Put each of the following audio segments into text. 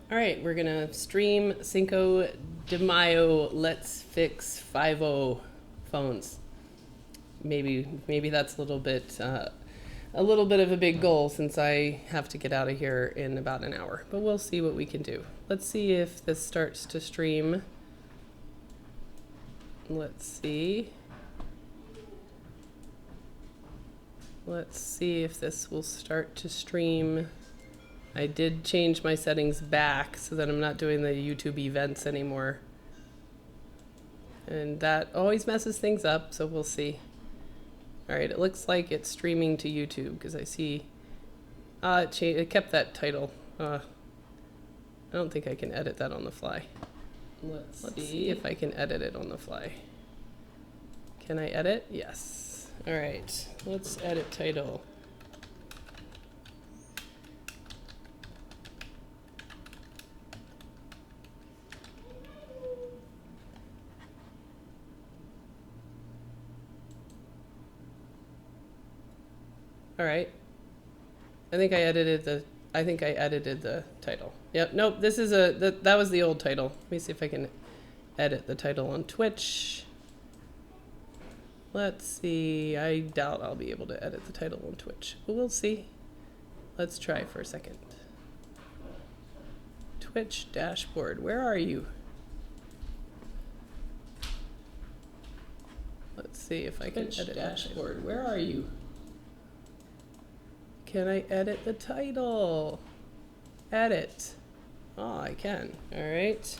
All right, we're gonna stream Cinco de Mayo. Let's fix 50 phones. Maybe that's a little bit of a big goal since I have to get out of here in about an hour. But we'll see what we can do. Let's see if this starts to stream. Let's see. Let's see if this will start to stream. I did change my settings back so that I'm not doing the YouTube events anymore. And that always messes things up, so we'll see. All right, it looks like it's streaming to YouTube because I see it kept that title. I don't think I can edit that on the fly. Let's see if I can edit it on the fly. Can I edit? Yes. All right, let's edit title. All right. I think I edited the title. Yep. Nope. This is that was the old title. Let me see if I can edit the title on Twitch. Let's see. I doubt I'll be able to edit the title on Twitch, but we'll see. Let's try for a second. Twitch dashboard. Where are you? Let's see if I can edit dashboard. Where are you? Can I edit the title? Edit. Oh, I can. All right.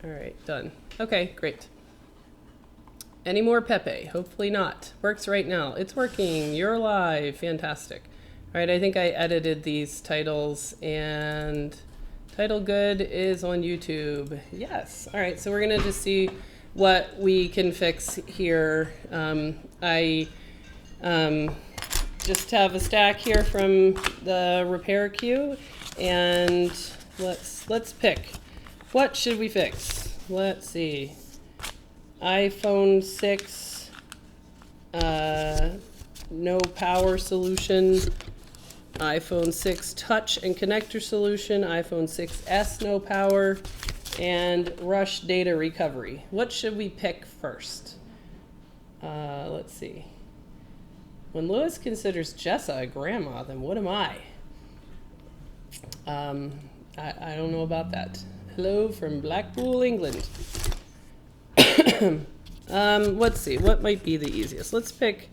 All right, done. Okay, great. Any more Pepe? Hopefully not. Works right now. It's working. You're live. Fantastic. All right, I think I edited these titles and title good is on YouTube. Yes. All right, so we're going to just see what we can fix here. I just have a stack here from the repair queue, and let's pick. What should we fix? Let's see. iPhone 6, no power solution. iPhone 6 touch and connector solution. iPhone 6s no power. And rush data recovery. What should we pick first? Let's see. When Lewis considers Jessa a grandma, then what am I? I don't know about that. Hello from Blackpool, England. Let's see, what might be the easiest? Let's pick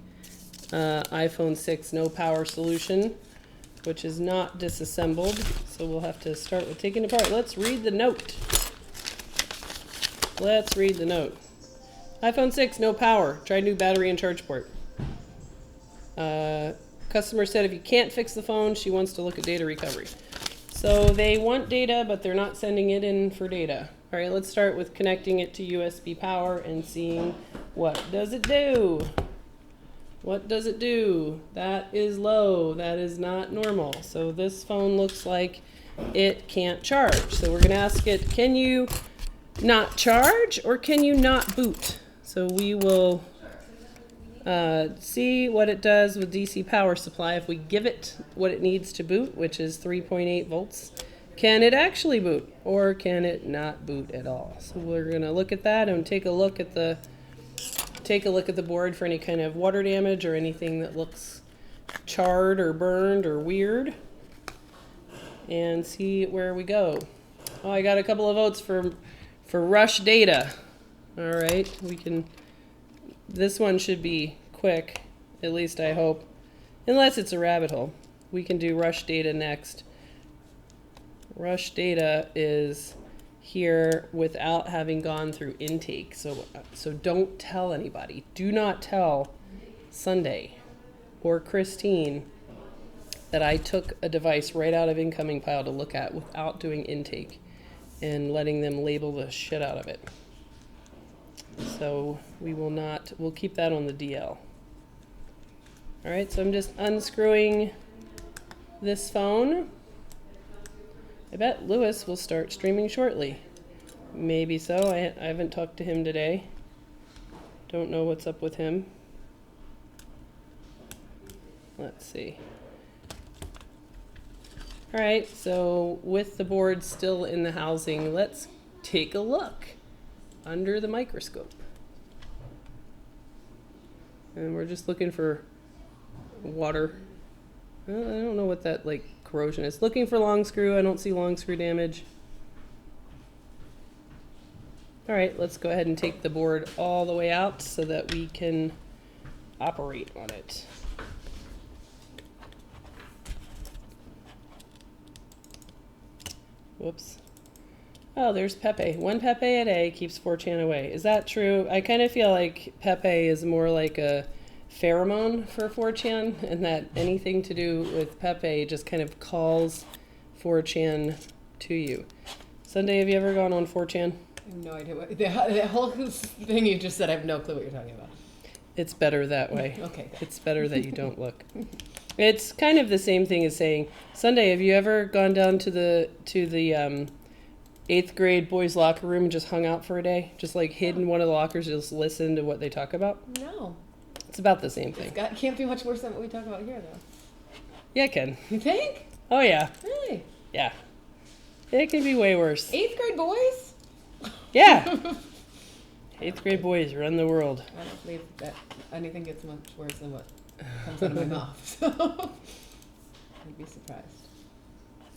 iPhone 6 no power solution, which is not disassembled. So we'll have to start with taking it apart. Let's read the note. Let's read the note. iPhone 6 no power. Try new battery and charge port. Customer said if you can't fix the phone, she wants to look at data recovery. So they want data, but they're not sending it in for data. All right, let's start with connecting it to USB power and seeing what does it do. What does it do? That is low. That is not normal. So this phone looks like it can't charge. So we're going to ask it, can you not charge or can you not boot? So we will see what it does with DC power supply. If we give it what it needs to boot, which is 3.8 volts, can it actually boot or can it not boot at all? So we're going to look at that and take a look at the board for any kind of water damage or anything that looks charred or burned or weird, and see where we go. Oh, I got a couple of votes for rush data. All right, we can. This one should be quick, at least I hope, unless it's a rabbit hole. We can do rush data next. Rush data is here without having gone through intake. So don't tell anybody. Do not tell Sunday or Christine that I took a device right out of incoming pile to look at without doing intake and letting them label the shit out of it. So we'll keep that on the DL. All right, so I'm just unscrewing this phone. I bet Lewis will start streaming shortly. Maybe so. I haven't talked to him today. Don't know what's up with him. Let's see. All right, so with the board still in the housing, let's take a look under the microscope. And we're just looking for water. I don't know what that like corrosion is. Looking for long screw. I don't see long screw damage. All right, let's go ahead and take the board all the way out so that we can operate on it. Whoops. Oh, there's Pepe. 1 Pepe a day keeps 4chan away. Is that true? I kind of feel like Pepe is more like a pheromone for 4chan, and that anything to do with Pepe just kind of calls 4chan to you. Sunday, have you ever gone on 4chan? I have no idea what the whole thing you just said. I have no clue what you're talking about. It's better that way. Okay. It's better that you don't look. It's kind of the same thing as saying, Sunday, have you ever gone down to the 8th grade boys' locker room and just hung out for a day? Just like hid in one of the lockers and just listen to what they talk about? No. It's about the same thing. Can't be much worse than what we talk about here, though. Yeah, it can. You think? Oh, yeah. Really? Yeah. It can be way worse. 8th grade boys? Yeah. 8th grade boys run the world. I don't believe that anything gets much worse than what comes out of my mouth. So I'd be surprised.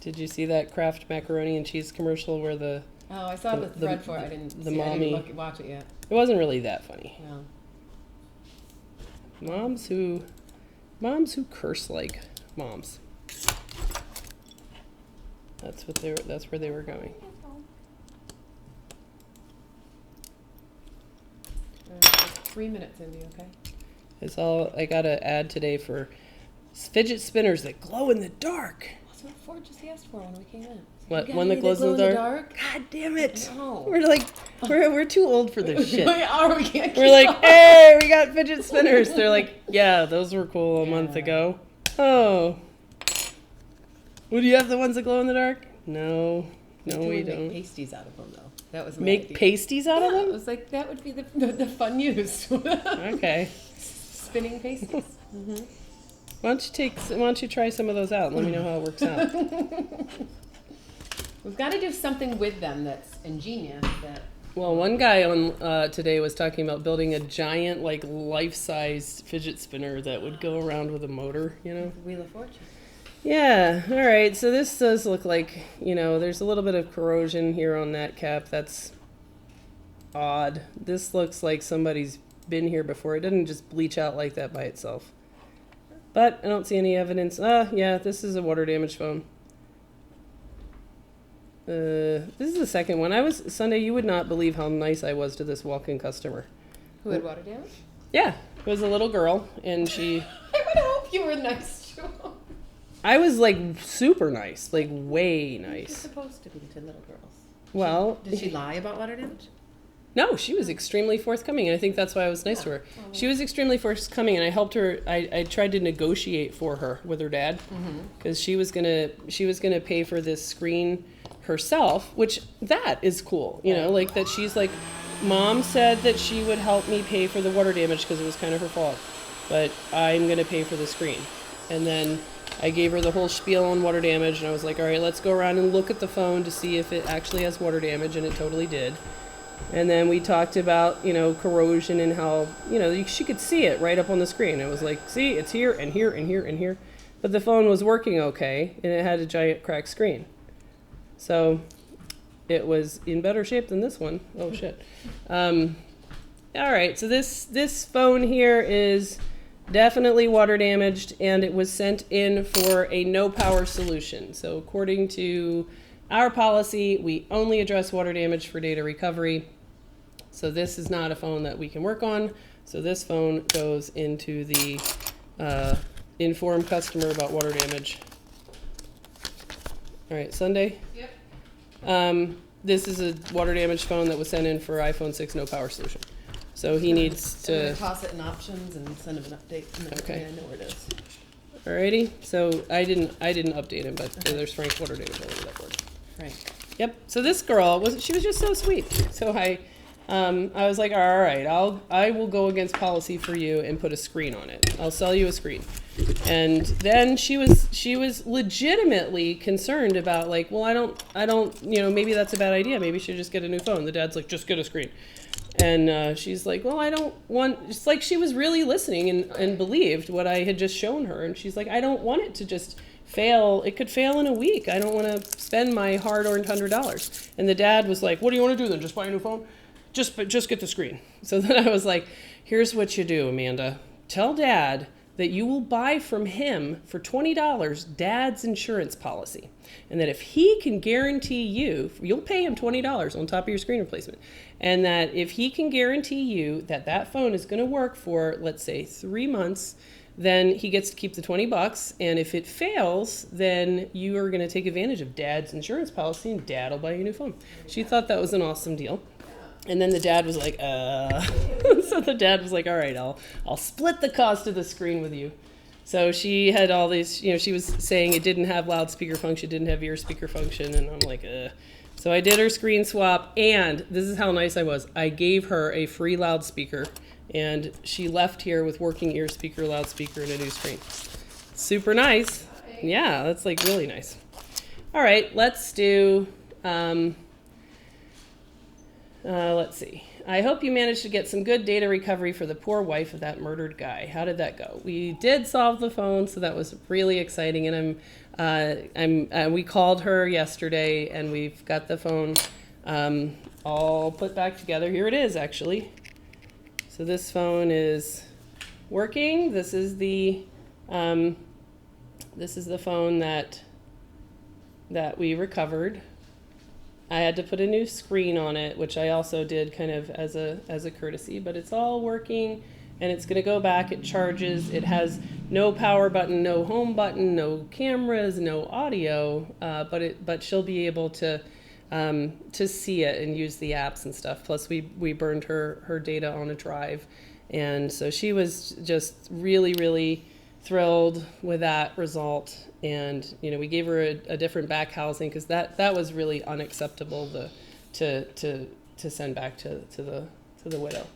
Did you see that Kraft macaroni and cheese commercial where the... Oh, I saw the thread for it. I didn't watch it yet. It wasn't really that funny. No. Moms who curse like moms. That's where they were going. 3 minutes, Indy, okay? It's all I gotta add today for fidget spinners that glow in the dark. That's what Ford just asked for when we came in. What, one that glows in the dark? God damn it! No. We're too old for this shit. We are. We can't. We're like, hey, we got fidget spinners. They're like, yeah, those were cool a month ago. Oh. Would you have the ones that glow in the dark? No, we don't. Make pasties out of them, though. That was my Make idea. pasties out of them? It was like that would be the fun use. Okay. Spinning pasties. Mm-hmm. Why don't you try some of those out and let me know how it works out. We've got to do something with them that's ingenious. Well, one guy on today was talking about building a giant, like, life-size fidget spinner that would go around with a motor, you know? Wheel of Fortune. Yeah, all right, so this does look like, there's a little bit of corrosion here on that cap. That's odd. This looks like somebody's been here before. It doesn't just bleach out like that by itself. But I don't see any evidence. Yeah, this is a water damage phone. This is the second one. Sunday, you would not believe how nice I was to this walk-in customer. Who had water damage? Yeah, it was a little girl, and she... I would hope you were nice to him. I was, like, super nice, like, way nice. You're supposed to be to little girls. Well... Did she lie about water damage? No, she was extremely forthcoming, and I think that's why I was nice to her. She was extremely forthcoming, and I helped her. I tried to negotiate for her with her dad, because she was gonna pay for this screen herself, which that is cool, like that she's like, Mom said that she would help me pay for the water damage because it was kind of her fault, but I'm gonna pay for the screen. And then I gave her the whole spiel on water damage, and I was like, all right, let's go around and look at the phone to see if it actually has water damage, and it totally did. And then we talked about, corrosion and how, she could see it right up on the screen. It was like, see, it's here and here and here and here. But the phone was working okay, and it had a giant cracked screen. So it was in better shape than this one. Oh, shit. All right, so this phone here is definitely water damaged, and it was sent in for a no power solution. So according to our policy, we only address water damage for data recovery. So this is not a phone that we can work on. So this phone goes into the inform customer about water damage. All right, Sunday? Yep. This is a water damage phone that was sent in for iPhone 6 no power solution. So he needs to... I'm going to toss it in options and send him an update. And then okay. I know where it is. Alrighty. So I didn't update him, but there's Frank's water damage all over that board. Frank. Yep. So this girl she was just so sweet. So I was like, all right, I will go against policy for you and put a screen on it. I'll sell you a screen. And then she was legitimately concerned about like, well, I don't, maybe that's a bad idea. Maybe she should just get a new phone. The dad's like, just get a screen. And she's like, well, I don't want, it's like she was really listening and believed what I had just shown her. And she's like, I don't want it to just fail. It could fail in a week. I don't want to spend my hard-earned $100. And the dad was like, what do you want to do then? Just buy a new phone? Just get the screen. So then I was like, here's what you do, Amanda. Tell Dad that you will buy from him for $20 Dad's insurance policy. And that if he can guarantee you'll pay him $20 on top of your screen replacement. And that if he can guarantee you that phone is going to work for, let's say, 3 months, then he gets to keep the $20. And if it fails, then you are going to take advantage of Dad's insurance policy and Dad will buy you a new phone. She thought that was an awesome deal. And then the dad was like, So the dad was like, all right, I'll split the cost of the screen with you. So she had all these, she was saying it didn't have loudspeaker function, didn't have ear speaker function. And I'm like, So I did her screen swap. And this is how nice I was. I gave her a free loudspeaker. And she left here with working ear speaker, loudspeaker, and a new screen. Super nice. Yeah, that's like really nice. All right, let's do... let's see. I hope you managed to get some good data recovery for the poor wife of that murdered guy. How did that go? We did solve the phone, so that was really exciting. And we called her yesterday, and we've got the phone all put back together. Here it is, actually. So this phone is working. This is the phone that we recovered. I had to put a new screen on it, which I also did kind of as a courtesy, but it's all working and it's going to go back. It charges. It has no power button, no home button, no cameras, no audio, but she'll be able to see it and use the apps and stuff. Plus we burned her data on a drive. And so she was just really, really thrilled with that result. And we gave her a different back housing because that was really unacceptable to send back to the widow.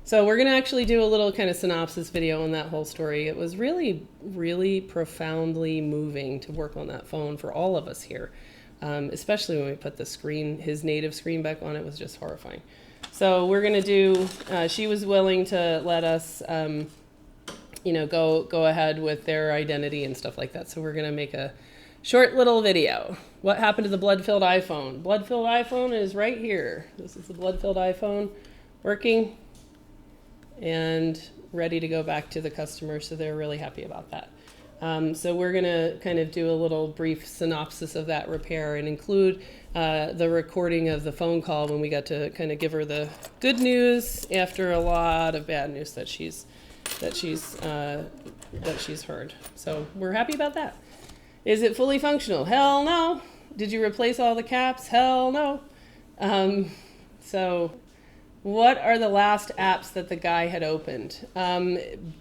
So we're going to actually do a little kind of synopsis video on that whole story. It was really, really profoundly moving to work on that phone for all of us here, especially when we put the screen, his native screen back on. It was just horrifying. So we're going to do, she was willing to let us go ahead with their identity and stuff like that. So we're going to make a short little video. What happened to the blood-filled iPhone? Blood-filled iPhone is right here. This is the blood-filled iPhone working and ready to go back to the customer. So they're really happy about that. So we're going to kind of do a little brief synopsis of that repair and include the recording of the phone call when we got to kind of give her the good news after a lot of bad news that she's heard. So we're happy about that. Is it fully functional? Hell no. Did you replace all the caps? Hell no. So what are the last apps that the guy had opened?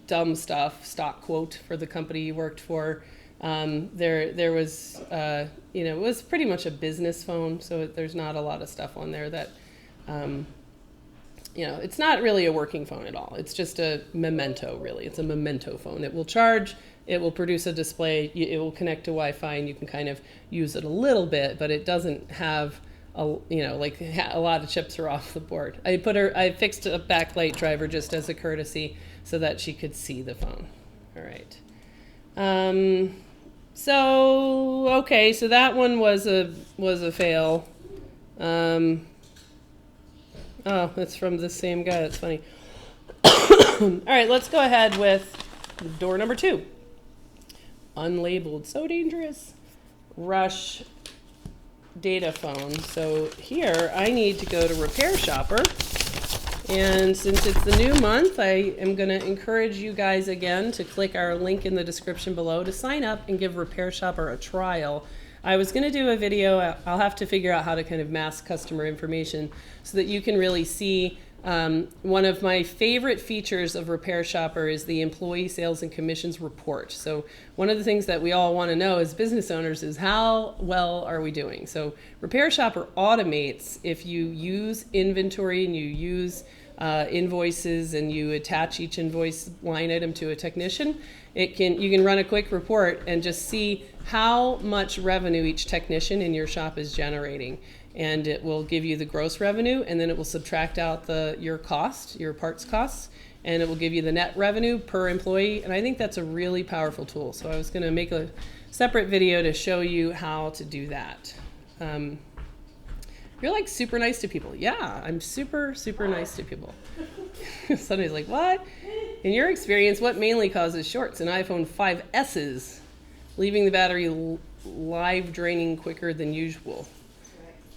Dumb stuff, stock quote for the company he worked for. There was, it was pretty much a business phone, so there's not a lot of stuff on there that, it's not really a working phone at all. It's just a memento, really. It's a memento phone. It will charge, it will produce a display, it will connect to Wi-Fi, and you can kind of use it a little bit, but it doesn't have a lot of chips are off the board. I fixed a backlight driver just as a courtesy so that she could see the phone. All right. So that one was a fail. Oh, it's from the same guy. That's funny. All right, let's go ahead with door number 2. Unlabeled. So dangerous. Rush data phone. So here I need to go to Repair Shopper. And since it's the new month, I am going to encourage you guys again to click our link in the description below to sign up and give Repair Shopper a trial. I was going to do a video. I'll have to figure out how to kind of mask customer information so that you can really see One of my favorite features of Repair Shopper is the employee sales and commissions report. So one of the things that we all want to know as business owners is how well are we doing? So Repair Shopper automates if you use inventory and you use invoices and you attach each invoice line item to a technician. You can run a quick report and just see how much revenue each technician in your shop is generating. And it will give you the gross revenue, and then it will subtract out your parts costs, and it will give you the net revenue per employee. And I think that's a really powerful tool. So I was going to make a separate video to show you how to do that. You're like super nice to people. Yeah, I'm super, super nice to people. Somebody's like, what? In your experience, what mainly causes shorts in iPhone 5S's, leaving the battery live draining quicker than usual?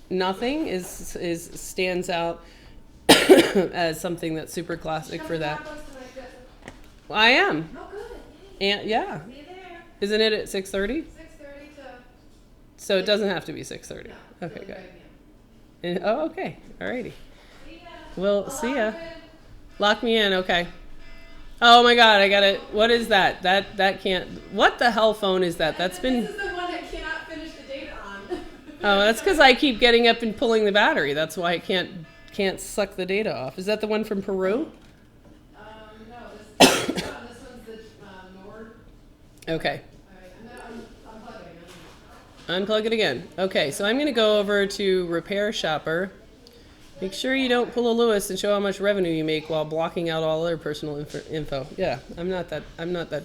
Nothing stands out as something that's super classic for that. Well, I am. Oh, good. And yeah. See you there. Isn't it at 6:30? 6:30 to. So it doesn't have to be 6:30. No, Okay, really good. right And, oh, okay. Alrighty. See ya. Well, see ya. Good. Lock me in. Okay. Oh my God, I got it. What is that? That can't. What the hell phone is that? That's been. This is the one that cannot finish the data on. Oh, that's because I keep getting up and pulling the battery. That's why it can't suck the data off. Is that the one from Peru? No, this one's the Nord. Okay. All right, I'm unplugging. Unplug it again. Okay, so I'm going to go over to Repair Shopper. Make sure you don't pull a Lewis and show how much revenue you make while blocking out all other personal info. Yeah, I'm not that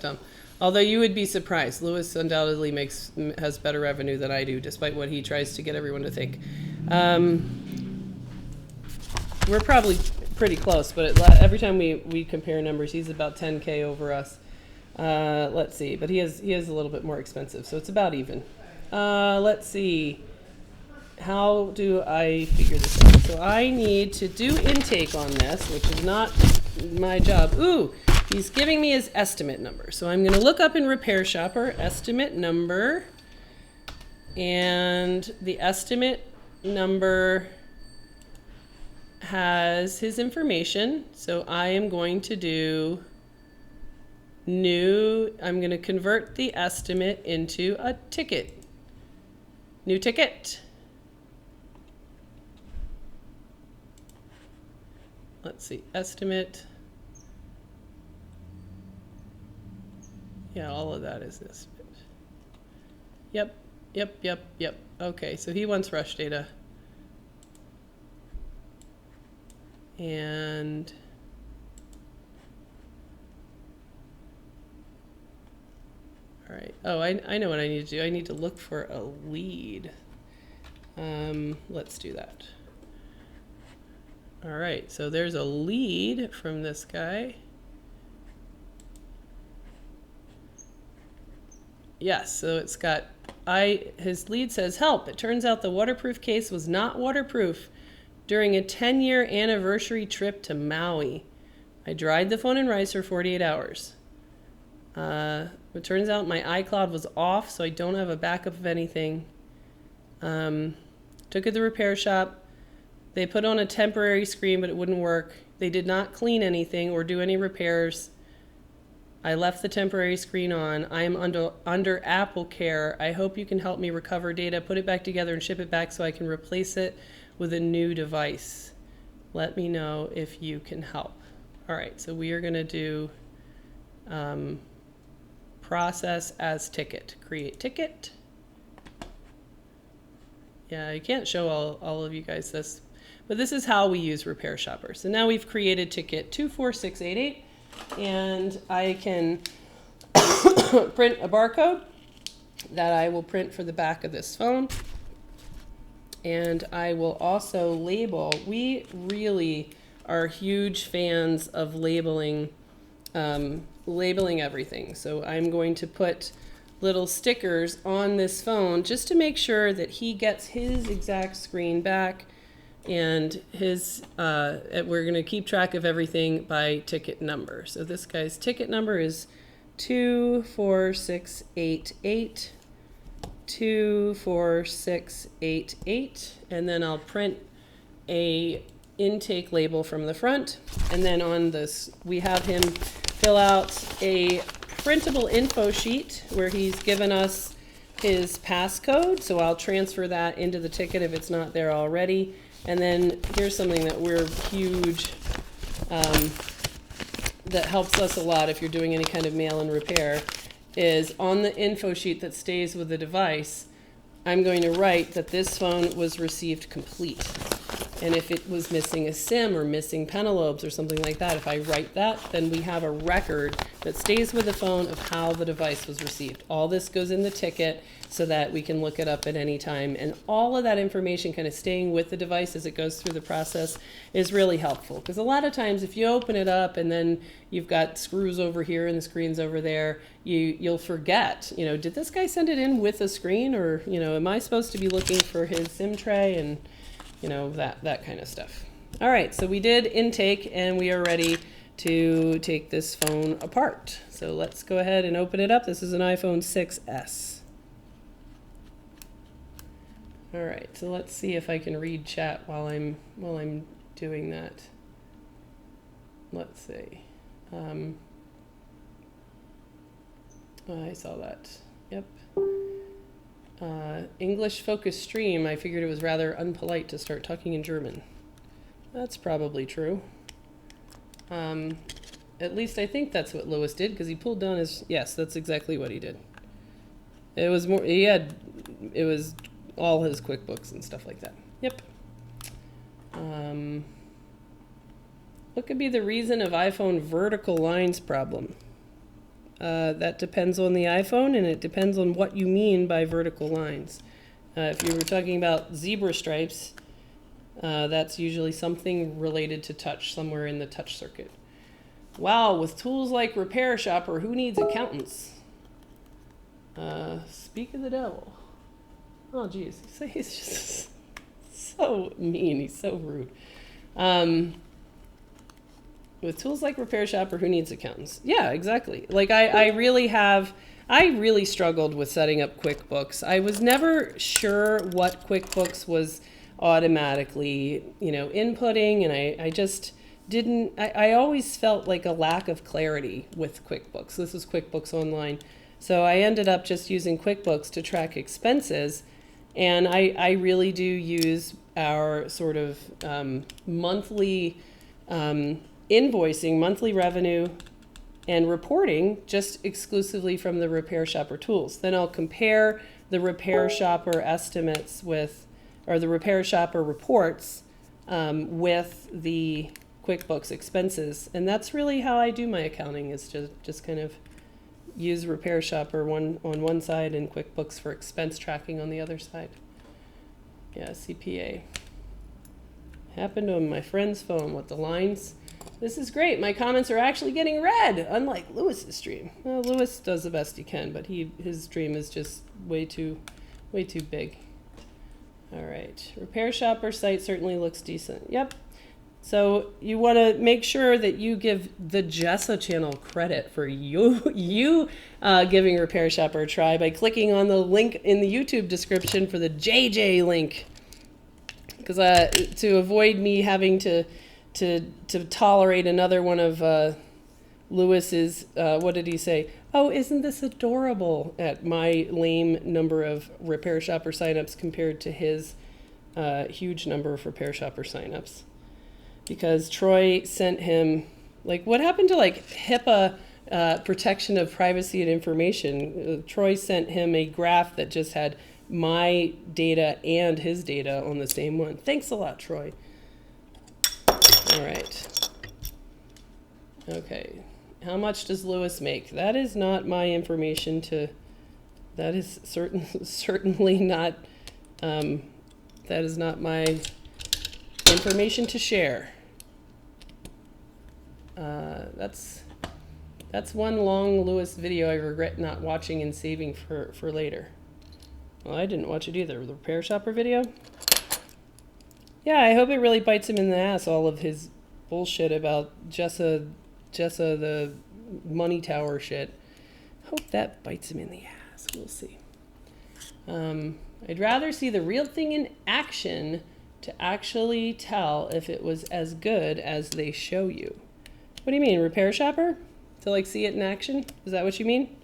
dumb. Although you would be surprised, Lewis undoubtedly has better revenue than I do, despite what he tries to get everyone to think. We're probably pretty close, but every time we compare numbers, he's about 10K over us. Let's see, but he is a little bit more expensive, so it's about even. Let's see. How do I figure this out? So I need to do intake on this, which is not my job. Ooh, he's giving me his estimate number. So I'm going to look up in Repair Shopper, estimate number, and the estimate number has his information. So I am going to do I'm going to convert the estimate into a ticket. New ticket. Let's see, estimate. Yeah, all of that is this. Yep. Okay, so he wants rush data. And all right. Oh, I know what I need to do. I need to look for a lead. Let's do that. All right, so there's a lead from this guy. Yes, so it's got, his lead says, help. It turns out the waterproof case was not waterproof during a 10-year anniversary trip to Maui. I dried the phone in rice for 48 hours. It turns out my iCloud was off, so I don't have a backup of anything. Took it to the repair shop. They put on a temporary screen, but it wouldn't work. They did not clean anything or do any repairs. I left the temporary screen on. I am under Apple Care. I hope you can help me recover data, put it back together, and ship it back so I can replace it with a new device. Let me know if you can help. All right, so we are going to do process as ticket. Create ticket. Yeah, I can't show all of you guys this, but this is how we use Repair Shopper. So now we've created ticket 24688, and I can print a barcode that I will print for the back of this phone. And I will also label. We really are huge fans of labeling everything. So I'm going to put little stickers on this phone just to make sure that he gets his exact screen back, and we're going to keep track of everything by ticket number. So this guy's ticket number is 24688, 24688, and then I'll print a intake label from the front. And then on this, we have him fill out a printable info sheet where he's given us his passcode. So I'll transfer that into the ticket if it's not there already. And then here's something that we're huge, that helps us a lot if you're doing any kind of mail and repair, is on the info sheet that stays with the device, I'm going to write that this phone was received complete. And if it was missing a SIM or missing pentalobes or something like that, if I write that, then we have a record that stays with the phone of how the device was received. All this goes in the ticket so that we can look it up at any time. And all of that information kind of staying with the device as it goes through the process is really helpful. Because a lot of times if you open it up and then you've got screws over here and the screen's over there, you'll forget, you know, did this guy send it in with a screen, or, you know, am I supposed to be looking for his SIM tray, and you know, that kind of stuff. All right, so we did intake and we are ready to take this phone apart. So let's go ahead and open it up. This is an iPhone 6S. All right, so let's see if I can read chat while I'm doing that. Let's see. I saw that. Yep. English focused stream, I figured it was rather unpolite to start talking in German. That's probably true. At least I think that's what Lewis did, because he pulled down his, yes, that's exactly what he did. It was more, it was all his QuickBooks and stuff like that. Yep. What could be the reason of iPhone vertical lines problem? That depends on the iPhone, and it depends on what you mean by vertical lines. If you were talking about zebra stripes, that's usually something related to touch, somewhere in the touch circuit. Wow, with tools like Repair Shopper, who needs accountants? Speak of the devil. Oh, geez. He's just so mean. He's so rude. With tools like Repair Shopper, who needs accountants? Yeah, exactly. Like I really struggled with setting up QuickBooks. I was never sure what QuickBooks was automatically, you know, inputting, and I just didn't, I always felt like a lack of clarity with QuickBooks. This is QuickBooks Online. So I ended up just using QuickBooks to track expenses, and I really do use our sort of monthly invoicing, monthly revenue, and reporting just exclusively from the Repair Shopper tools. Then I'll compare the Repair Shopper estimates with, or the Repair Shopper reports with the QuickBooks expenses. And that's really how I do my accounting, is just kind of use Repair Shopper on one side and QuickBooks for expense tracking on the other side. Yeah, CPA. Happened on my friend's phone with the lines. This is great. My comments are actually getting read, unlike Lewis's stream. Well, Lewis does the best he can, but his stream is just way too big. All right. Repair Shopper site certainly looks decent. Yep. So you want to make sure that you give the Jessa channel credit for you giving Repair Shopper a try by clicking on the link in the YouTube description for the JJ link. Because to avoid me having to tolerate another one of Lewis's, what did he say? Oh, isn't this adorable, at my lame number of Repair Shopper signups compared to his huge number of Repair Shopper signups. Because Troy sent him, like, what happened to like HIPAA protection of privacy and information? Troy sent him a graph that just had my data and his data on the same one. Thanks a lot, Troy. All right. Okay. How much does Lewis make? That is not my information to, that is certainly not, that is not my information to share. That's one long Lewis video I regret not watching and saving for later. Well, I didn't watch it either. The Repair Shopper video? Yeah, I hope it really bites him in the ass, all of his bullshit about Jessa the money tower shit. Hope that bites him in the ass. We'll see. I'd rather see the real thing in action to actually tell if it was as good as they show you. What do you mean, repair shopper? To like see it in action? Is that what you mean?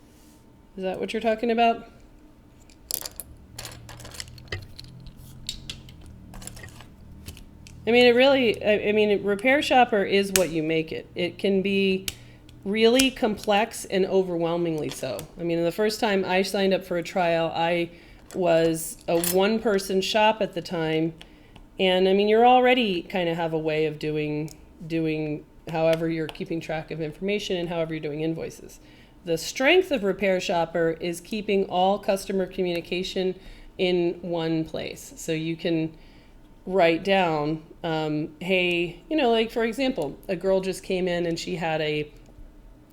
Is that what you're talking about? I mean, it really, I mean, repair shopper is what you make it. It can be really complex and overwhelmingly so. I mean, the first time I signed up for a trial, I was a one-person shop at the time. And I mean, you're already kind of have a way of doing however you're keeping track of information and however you're doing invoices. The strength of repair shopper is keeping all customer communication in one place. So you can write down, hey, you know, like for example, a girl just came in and she had a,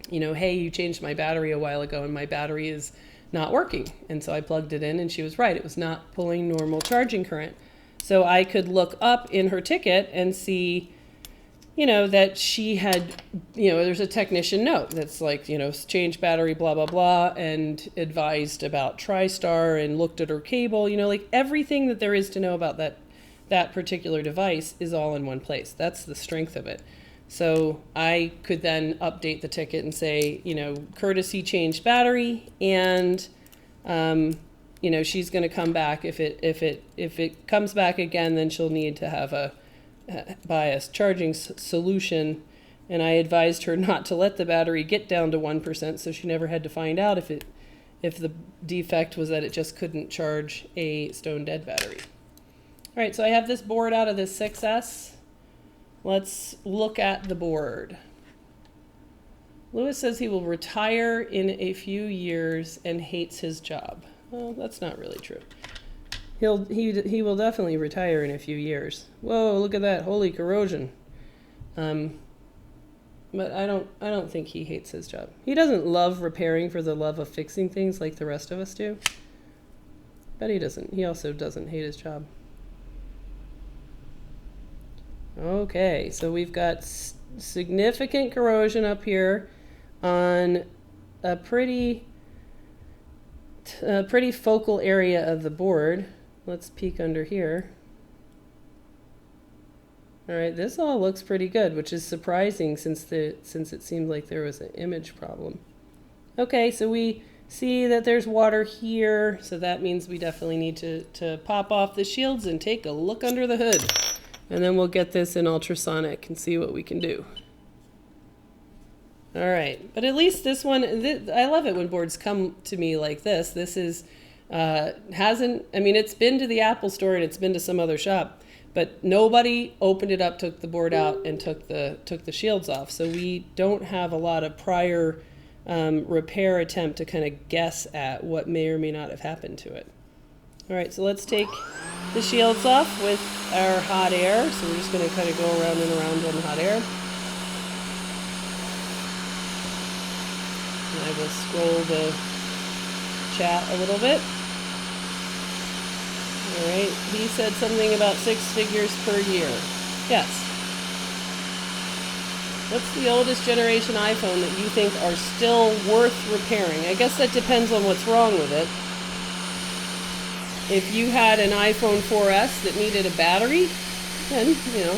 you know, hey, you changed my battery a while ago and my battery is not working. And so I plugged it in and she was right. It was not pulling normal charging current. So I could look up in her ticket and see, you know, that she had, you know, there's a technician note that's like, you know, change battery, blah, blah, blah, and advised about TriStar and looked at her cable, you know, like everything that there is to know about that particular device is all in one place. That's the strength of it. So I could then update the ticket and say, you know, courtesy changed battery, and you know, she's going to come back. If it comes back again, then she'll need to have a bias charging solution. And I advised her not to let the battery get down to 1%, so she never had to find out if the defect was that it just couldn't charge a stone dead battery. All right, so I have this board out of this 6S. Let's look at the board. Lewis says he will retire in a few years and hates his job. Well, that's not really true. He will definitely retire in a few years. Whoa, look at that, holy corrosion. But I don't think he hates his job. He doesn't love repairing for the love of fixing things like the rest of us do. But he also doesn't hate his job. Okay, so we've got significant corrosion up here on a pretty focal area of the board. Let's peek under here. All right, this all looks pretty good, which is surprising since it seemed like there was an image problem. Okay, so we see that there's water here, so that means we definitely need to pop off the shields and take a look under the hood. And then we'll get this in ultrasonic and see what we can do. All right, but at least this one, I love it when boards come to me like this. This is, I mean, it's been to the Apple store and it's been to some other shop, but nobody opened it up, took the board out, and took the shields off. So we don't have a lot of prior repair attempt to kind of guess at what may or may not have happened to it. All right, so let's take the shields off with our hot air. So we're just going to kind of go around and around on the hot air. And I will scroll the chat a little bit. All right, he said something about 6 figures per year. Yes. What's the oldest generation iPhone that you think are still worth repairing? I guess that depends on what's wrong with it. If you had an iPhone 4S that needed a battery, then, you know,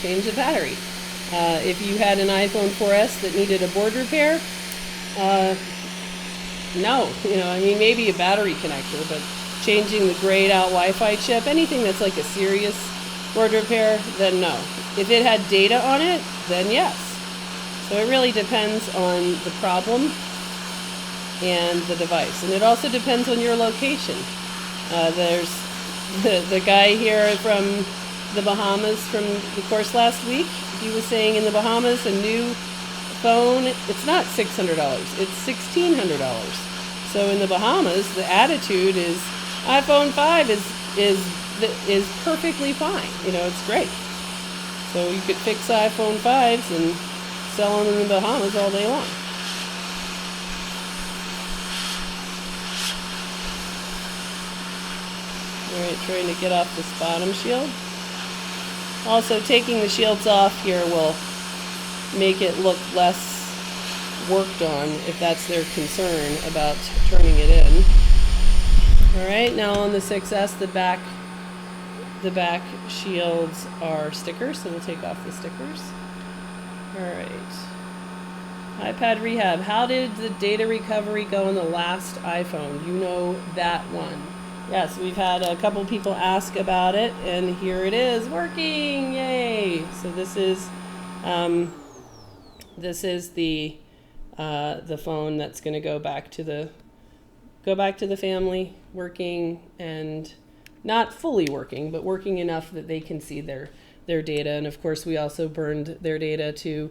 change the battery. If you had an iPhone 4S that needed a board repair, no. You know, I mean, maybe a battery connector, but changing the grayed out Wi-Fi chip, anything that's like a serious board repair, then no. If it had data on it, then yes. So it really depends on the problem and the device. And it also depends on your location. There's the guy here from the Bahamas from the course last week. He was saying in the Bahamas, a new phone, it's not $600, it's $1,600. So in the Bahamas, the attitude is iPhone 5 is perfectly fine. You know, it's great. So you could fix iPhone 5s and sell them in the Bahamas all day long. Alright, trying to get off this bottom shield. Also, taking the shields off here will make it look less worked on if that's their concern about turning it in. Alright, now on the 6S, the back the back shields are stickers, so we'll take off the stickers. All right. iPad rehab. How did the data recovery go on the last iPhone? You know that one. Yes, we've had a couple people ask about it, and here it is working. Yay! So this is the phone that's going to go back to the family, working, and not fully working, but working enough that they can see their data. And of course, we also burned their data to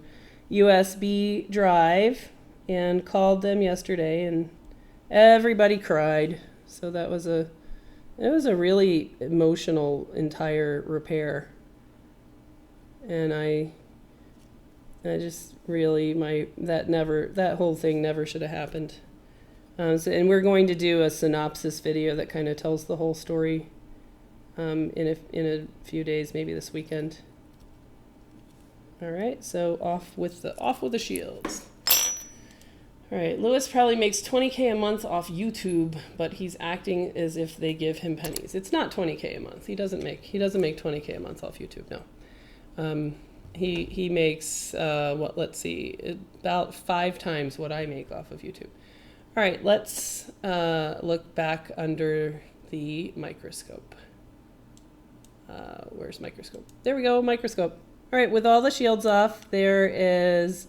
USB drive and called them yesterday, and everybody cried. So it was a really emotional entire repair. And I just really, that whole thing never should have happened. And we're going to do a synopsis video that kind of tells the whole story in a few days, maybe this weekend. All right, so off with the shields. All right, Lewis probably makes $20K a month off YouTube, but he's acting as if they give him pennies. It's not $20K a month. He doesn't make $20K a month off YouTube. No, he makes let's see, about 5 times what I make off of YouTube. All right, let's look back under the microscope. Where's microscope? There we go, microscope. All right, with all the shields off, there is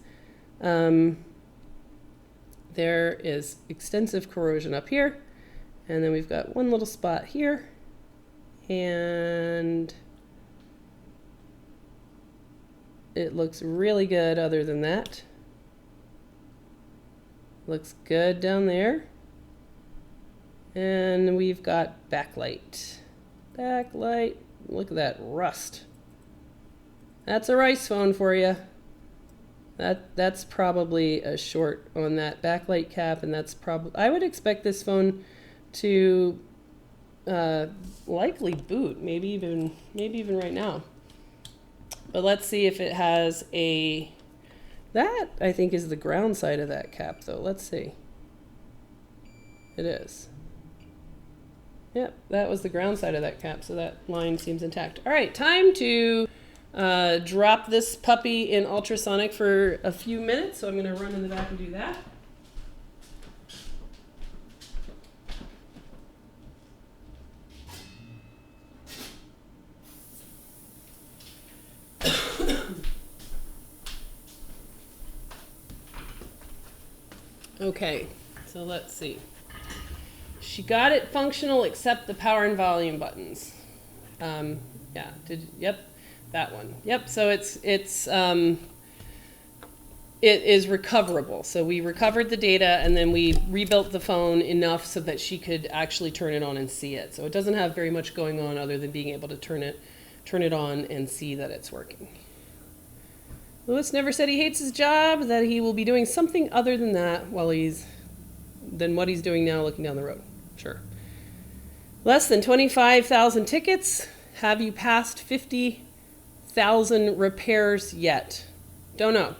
extensive corrosion up here, and then we've got one little spot here, and it looks really good other than that. Looks good down there. And we've got backlight. Backlight, look at that rust. That's a rice phone for you. That's probably a short on that backlight cap, and that's probably, I would expect this phone to likely boot, maybe even right now. But let's see if it has that I think is the ground side of that cap, though. Let's see. It is. Yep, that was the ground side of that cap, so that line seems intact. All right, time to drop this puppy in ultrasonic for a few minutes, so I'm going to run in the back and do that. Okay, so let's see. She got it functional except the power and volume buttons. Yeah, yep, that one. Yep, so it is recoverable. So we recovered the data, and then we rebuilt the phone enough so that she could actually turn it on and see it. So it doesn't have very much going on other than being able to turn it on and see that it's working. Lewis never said he hates his job, that he will be doing something other than that than what he's doing now looking down the road. Sure. Less than 25,000 tickets. Have you passed 50,000 repairs yet? Don't know.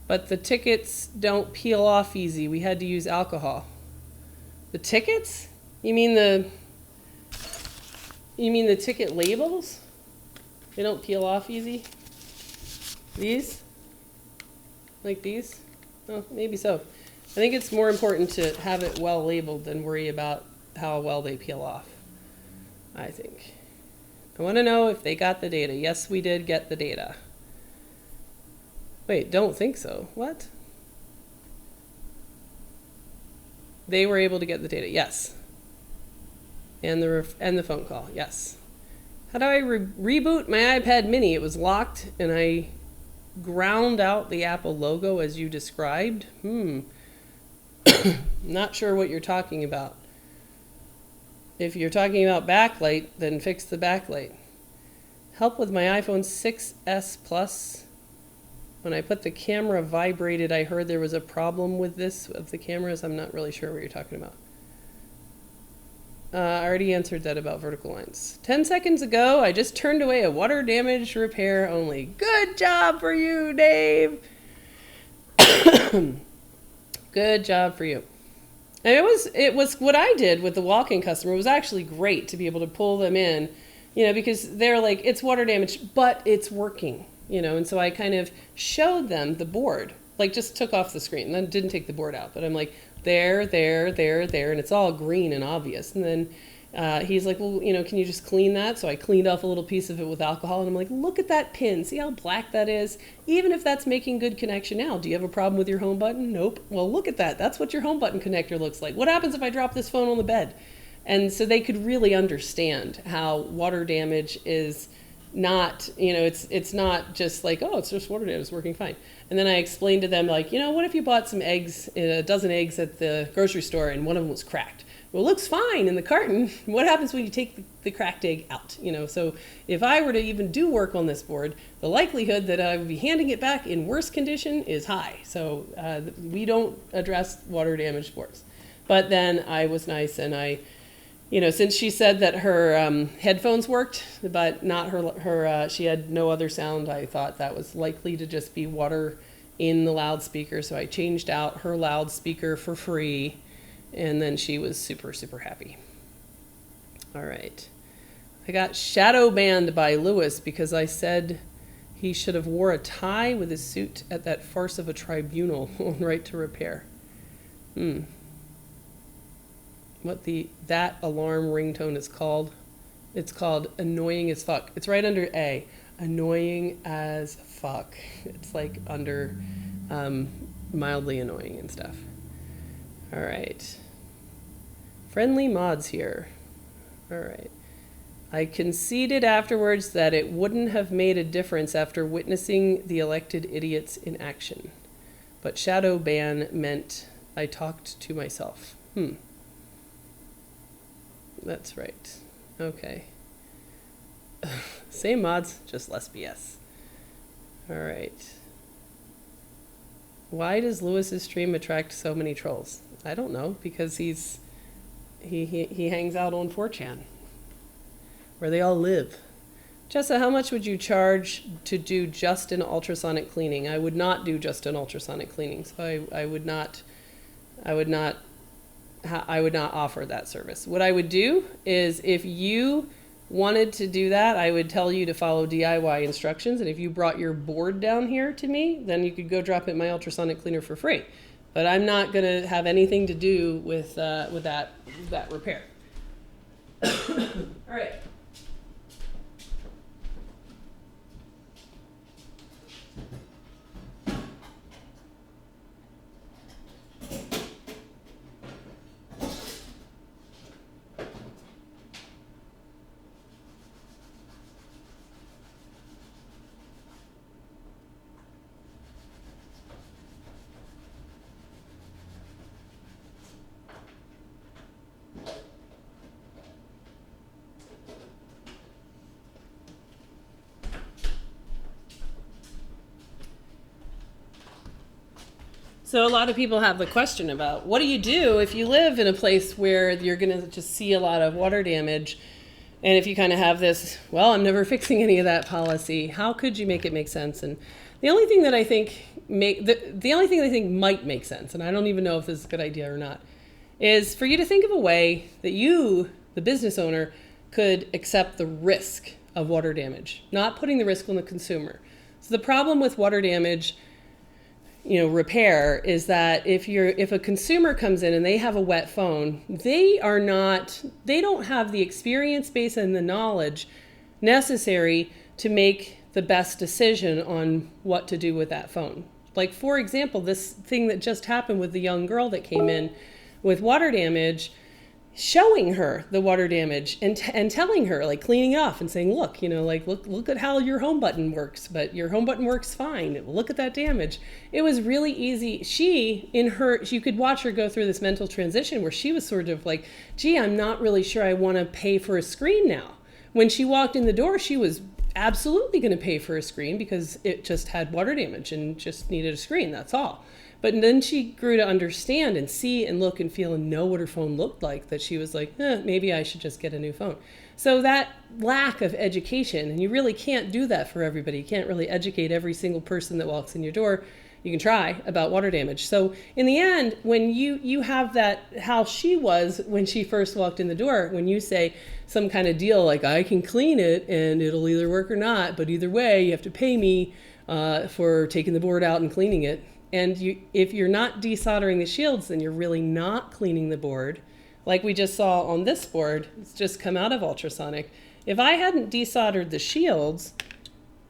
But the tickets don't peel off easy. We had to use alcohol. The tickets? You mean the ticket labels? They don't peel off easy? These? Like these? Oh, maybe so. I think it's more important to have it well labeled than worry about how well they peel off, I think. I want to know if they got the data. Yes, we did get the data. Wait, don't think so. What? They were able to get the data. Yes. And the phone call. Yes. How do I reboot my iPad mini? It was locked, and I ground out the Apple logo as you described. Not sure what you're talking about. If you're talking about backlight, then fix the backlight. Help with my iPhone 6s Plus. When I put the camera vibrated, I heard there was a problem with this, of the cameras. I'm not really sure what you're talking about. I already answered that about vertical lines. 10 seconds ago, I just turned away a water damage repair only. Good job for you, Dave. Good job for you. And it was what I did with the walk-in customer. It was actually great to be able to pull them in, because they're like, it's water damage, but it's working, and so I kind of showed them the board, like just took off the screen and then didn't take the board out, but I'm like, there, and it's all green and obvious. And then he's like, well, can you just clean that? So I cleaned off a little piece of it with alcohol, and I'm like, look at that pin. See how black that is? Even if that's making good connection now, do you have a problem with your home button? Nope. Well, look at that. That's what your home button connector looks like. What happens if I drop this phone on the bed? And so they could really understand how water damage is not, it's not just like, oh, it's just water damage, it's working fine. And then I explained to them, like, what if you bought some eggs, a dozen eggs at the grocery store, and one of them was cracked? Well, it looks fine in the carton. What happens when you take the cracked egg out? So if I were to even do work on this board, the likelihood that I would be handing it back in worse condition is high. So we don't address water damaged boards. But then I was nice, and I, since she said that her headphones worked, but not her she had no other sound, I thought that was likely to just be water in the loudspeaker. So I changed out her loudspeaker for free. And then she was super, super happy. All right. I got shadow banned by Lewis because I said he should have wore a tie with his suit at that farce of a tribunal on right to repair. What that alarm ringtone is called? It's called annoying as fuck. It's right under A. Annoying as fuck. It's like under mildly annoying and stuff. All right. Friendly mods here. All right. I conceded afterwards that it wouldn't have made a difference after witnessing the elected idiots in action. But shadow ban meant I talked to myself. That's right. Okay. Same mods, just less BS. All right. Why does Lewis's stream attract so many trolls? I don't know, because he hangs out on 4chan, where they all live. Jessa, how much would you charge to do just an ultrasonic cleaning? I would not do just an ultrasonic cleaning, so I would not offer that service. What I would do is, if you wanted to do that, I would tell you to follow DIY instructions, and if you brought your board down here to me, then you could go drop it in my ultrasonic cleaner for free. But I'm not going to have anything to do with that repair. All right. So a lot of people have the question about, what do you do if you live in a place where you're going to just see a lot of water damage? And if you kind of have this, well, I'm never fixing any of that policy, how could you make it make sense? And the only thing that I think might make sense, and I don't even know if this is a good idea or not, is for you to think of a way that you, the business owner, could accept the risk of water damage, not putting the risk on the consumer. So the problem with water damage, repair, is that if a consumer comes in and they have a wet phone, they don't have the experience base and the knowledge necessary to make the best decision on what to do with that phone. Like, for example, this thing that just happened with the young girl that came in with water damage, showing her the water damage and telling her, like, cleaning it off and saying, look, look at how your home button works, but your home button works fine. Look at that damage. It was really easy. You could watch her go through this mental transition where she was sort of like, gee, I'm not really sure I want to pay for a screen now. When she walked in the door, she was absolutely going to pay for a screen because it just had water damage and just needed a screen. That's all. But then she grew to understand and see and look and feel and know what her phone looked like, that she was like, maybe I should just get a new phone. So that lack of education, and you really can't do that for everybody. You can't really educate every single person that walks in your door. you can try about water damage. So in the end, when you have that, how she was when she first walked in the door, when you say some kind of deal like, I can clean it and it'll either work or not, but either way, you have to pay me for taking the board out and cleaning it. And if you're not desoldering the shields, then you're really not cleaning the board. Like we just saw on this board, it's just come out of ultrasonic. If I hadn't desoldered the shields,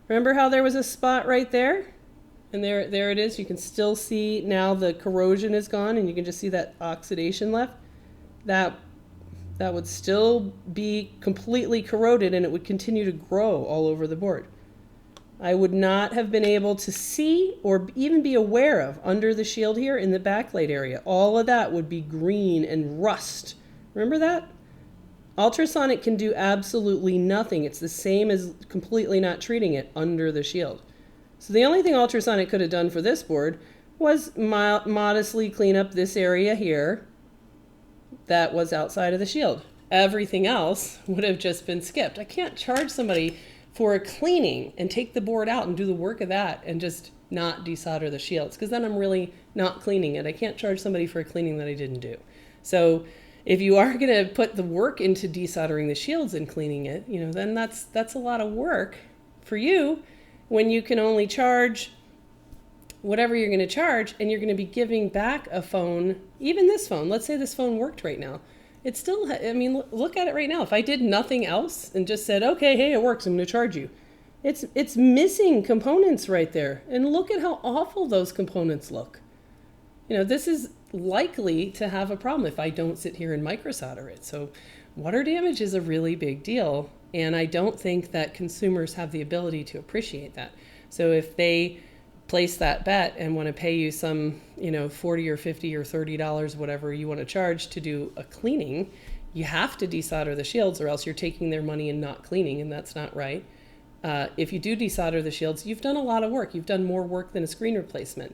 remember how there was a spot right there? And there it is. You can still see now the corrosion is gone, and you can just see that oxidation left. That would still be completely corroded, and it would continue to grow all over the board. I would not have been able to see or even be aware of under the shield here in the backlight area. All of that would be green and rust. Remember that? Ultrasonic can do absolutely nothing. It's the same as completely not treating it under the shield. So the only thing ultrasonic could have done for this board was modestly clean up this area here that was outside of the shield. Everything else would have just been skipped. I can't charge somebody for a cleaning and take the board out and do the work of that and just not desolder the shields, because then I'm really not cleaning it. I can't charge somebody for a cleaning that I didn't do. So if you are going to put the work into desoldering the shields and cleaning it, then that's a lot of work for you, when you can only charge whatever you're going to charge, and you're going to be giving back a phone, even this phone. Let's say this phone worked right now. It's still, I mean, look at it right now. If I did nothing else and just said, okay, hey, it works, I'm going to charge you. It's missing components right there. And look at how awful those components look. This is likely to have a problem if I don't sit here and microsolder it. So water damage is a really big deal. And I don't think that consumers have the ability to appreciate that. So if they place that bet and want to pay you some, $40 or $50 or $30, whatever you want to charge to do a cleaning, you have to desolder the shields, or else you're taking their money and not cleaning, and that's not right. If you do desolder the shields, you've done a lot of work. You've done more work than a screen replacement.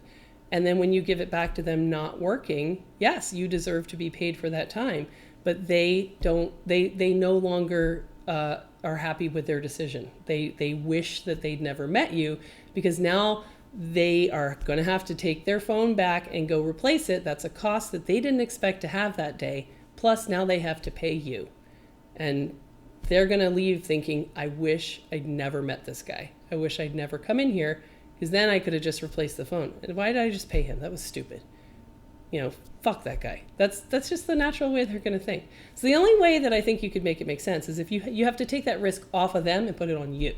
And then when you give it back to them not working, yes, you deserve to be paid for that time, but they no longer are happy with their decision. They wish that they'd never met you, because now they are going to have to take their phone back and go replace it. That's a cost that they didn't expect to have that day. Plus now they have to pay you. And they're going to leave thinking, I wish I'd never met this guy. I wish I'd never come in here, because then I could have just replaced the phone. And why did I just pay him? That was stupid. Fuck that guy. That's just the natural way they're going to think. So the only way that I think you could make it make sense is if you have to take that risk off of them and put it on you.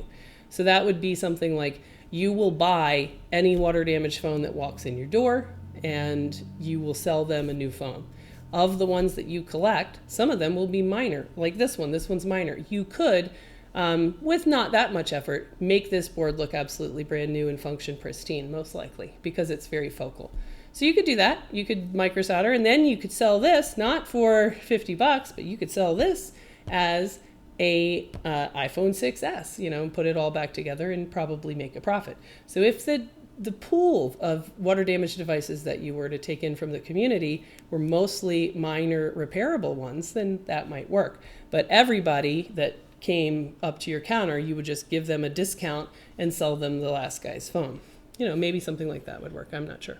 So that would be something like, you will buy any water damaged phone that walks in your door, and you will sell them a new phone. Of the ones that you collect, some of them will be minor, like this one. This one's minor. You could, with not that much effort, make this board look absolutely brand new and function pristine, most likely, because it's very focal. So you could do that. You could microsolder, and then you could sell this, not for $50, but you could sell this as a iPhone 6S, and put it all back together and probably make a profit. So if the pool of water damage devices that you were to take in from the community were mostly minor repairable ones, then that might work. But everybody that came up to your counter, you would just give them a discount and sell them the last guy's phone. Maybe something like that would work. I'm not sure.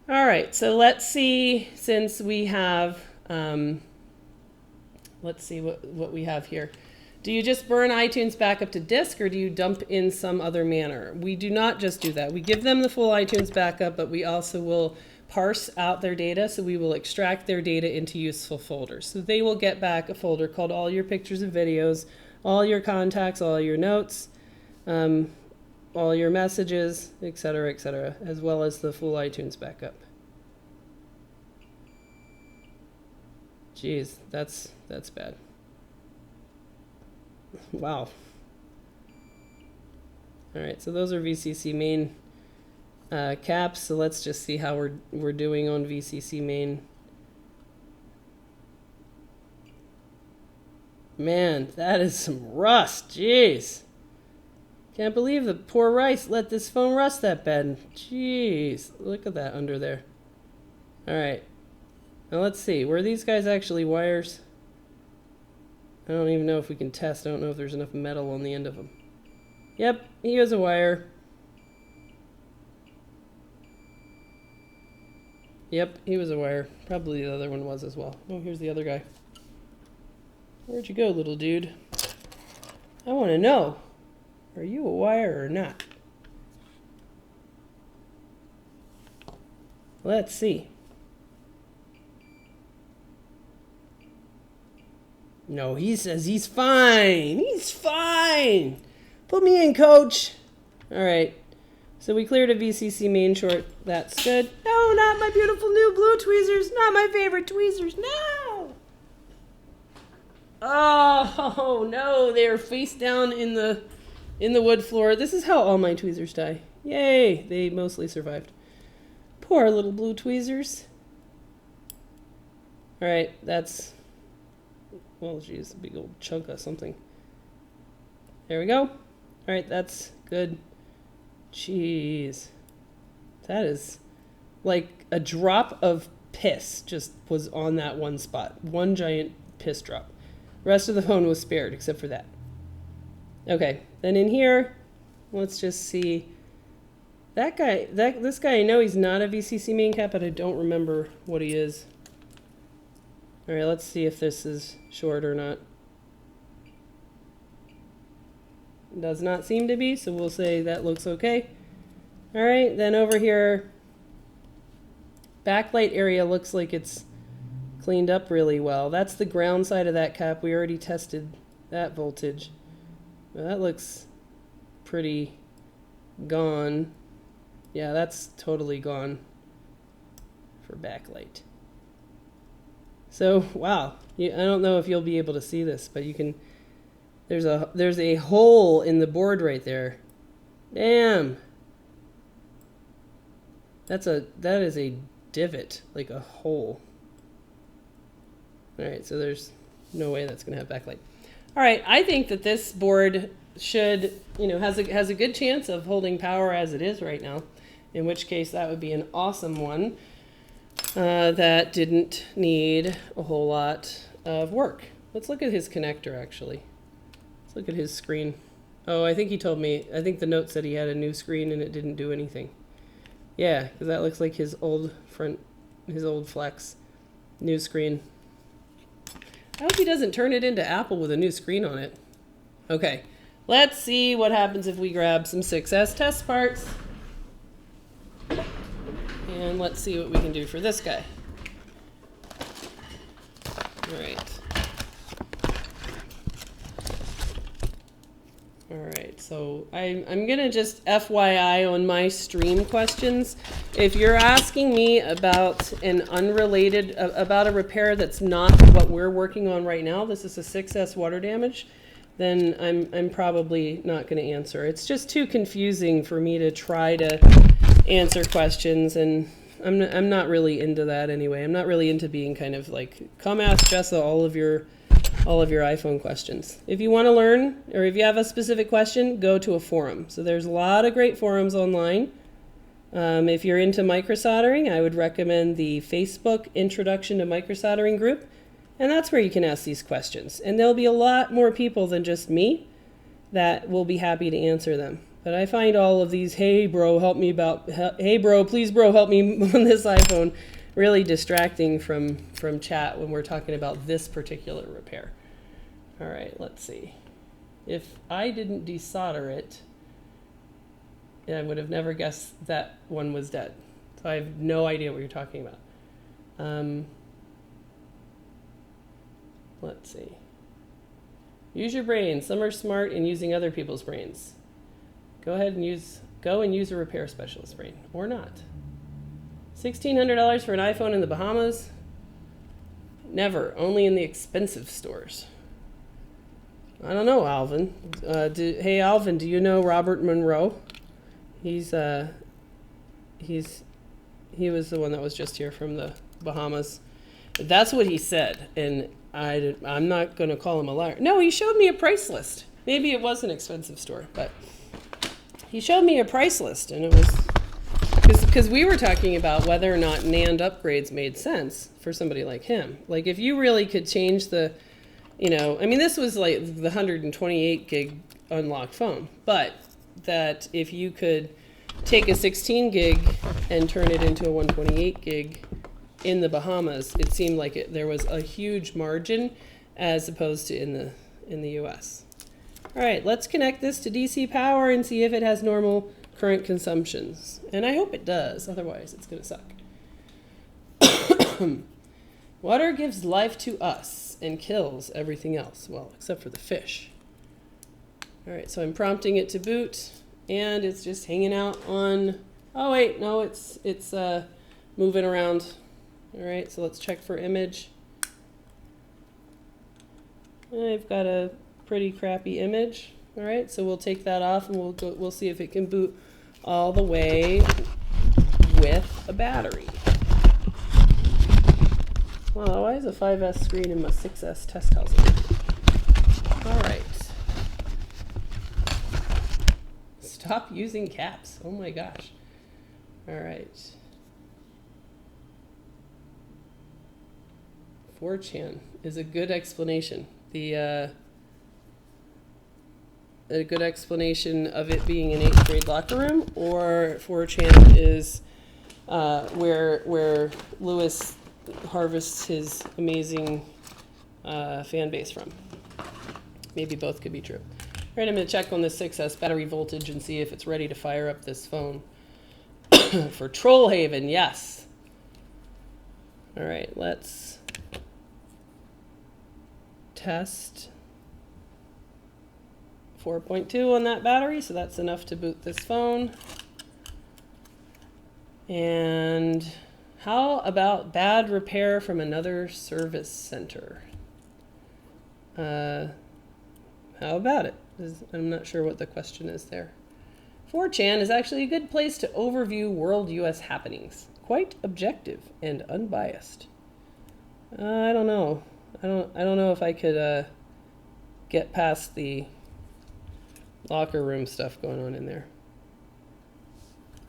All right, so let's see, since we have, let's see what we have here. Do you just burn iTunes back up to disk, or do you dump in some other manner? We do not just do that. We give them the full iTunes backup, but we also will parse out their data. So we will extract their data into useful folders. So they will get back a folder called all your pictures and videos, all your contacts, all your notes, all your messages, etc., as well as the full iTunes backup. Jeez, that's bad. Wow. All right, so those are VCC main caps. So let's just see how we're doing on VCC main. Man, that is some rust. Jeez. Can't believe the poor Rice let this phone rust that bad. Jeez, look at that under there. All right. Now let's see. Were these guys actually wires? I don't even know if we can test. I don't know if there's enough metal on the end of them. Yep, he was a wire. Yep, he was a wire. Probably the other one was as well. Oh, here's the other guy. Where'd you go, little dude? I want to know. Are you a wire or not? Let's see. No, he says he's fine. He's fine. Put me in, coach. All right. So we cleared a VCC main short. That's good. No, not my beautiful new blue tweezers. Not my favorite tweezers. No. Oh, no. They're face down in the wood floor. This is how all my tweezers die. Yay. They mostly survived. Poor little blue tweezers. All right. That's... Well, geez, a big old chunk of something. There we go. All right, that's good. Jeez. That is like a drop of piss just was on that one spot. One giant piss drop. The rest of the phone was spared except for that. Okay, then in here, let's just see. That guy, this guy, I know he's not a VCC main cap, but I don't remember what he is. All right, let's see if this is short or not. Does not seem to be, so we'll say that looks okay. All right, then over here, backlight area looks like it's cleaned up really well. That's the ground side of that cap. We already tested that voltage. Well, that looks pretty gone. Yeah, that's totally gone for backlight. So, wow, I don't know if you'll be able to see this, but you can, there's a hole in the board right there. Damn. That is a divot, like a hole. All right, so there's no way that's going to have backlight. All right, I think that this board should, has a good chance of holding power as it is right now, in which case that would be an awesome one. That didn't need a whole lot of work. Let's look at his connector, actually. Let's look at his screen. Oh, I think he told me, I think the note said he had a new screen and it didn't do anything. Yeah, because that looks like his old Flex. New screen. I hope he doesn't turn it into Apple with a new screen on it. Okay, let's see what happens if we grab some 6S test parts. And let's see what we can do for this guy. All right. All right, so I'm gonna just FYI on my stream questions. If you're asking me about an unrelated, about a repair that's not what we're working on right now, this is a 6S water damage, then I'm probably not gonna answer. It's just too confusing for me to try to answer questions, and I'm not really into that anyway. I'm not really into being kind of like, come ask Jessa all of your iPhone questions. If you want to learn, or if you have a specific question, go to a forum. So there's a lot of great forums online. If you're into microsoldering, I would recommend the Facebook Introduction to Microsoldering group, and that's where you can ask these questions. And there'll be a lot more people than just me that will be happy to answer them. But I find all of these, hey bro, help me about, hey bro, please bro, help me on this iPhone, really distracting from chat when we're talking about this particular repair. All right, let's see. If I didn't desolder it, I would have never guessed that one was dead. So I have no idea what you're talking about. Let's see. Use your brain. Some are smart in using other people's brains. Go ahead and go and use a repair specialist brain, or not. $1,600 for an iPhone in the Bahamas? Never, only in the expensive stores. I don't know, Alvin. Hey, Alvin, do you know Robert Monroe? He was the one that was just here from the Bahamas. That's what he said, and I'm not going to call him a liar. No, he showed me a price list. Maybe it was an expensive store, but he showed me a price list, and it was because we were talking about whether or not NAND upgrades made sense for somebody like him. Like if you really could change the, I mean, this was like the 128 gig unlocked phone, but that if you could take a 16 gig and turn it into a 128 gig in the Bahamas, it seemed like there was a huge margin as opposed to in the US. All right, let's connect this to DC power and see if it has normal current consumptions. And I hope it does, otherwise it's gonna suck. Water gives life to us and kills everything else. Well, except for the fish. All right, so I'm prompting it to boot, and it's just hanging out on, oh wait, no, it's moving around. All right, so let's check for image. I've got a pretty crappy image. All right, so we'll take that off and we'll see if it can boot all the way with a battery. Well, why is a 5S screen in my 6S test housing? All right. Stop using caps. Oh my gosh. All right. 4chan is a good explanation. A good explanation of it being an 8th grade locker room, or 4chan is where Lewis harvests his amazing fan base from. Maybe both could be true. All right, I'm going to check on the 6S battery voltage and see if it's ready to fire up this phone. For Trollhaven, yes. All right, let's test 4.2 on that battery, so that's enough to boot this phone. And how about bad repair from another service center? How about it? I'm not sure what the question is there. 4chan is actually a good place to overview world US happenings. Quite objective and unbiased. I don't know. I don't know if I could get past the locker room stuff going on in there.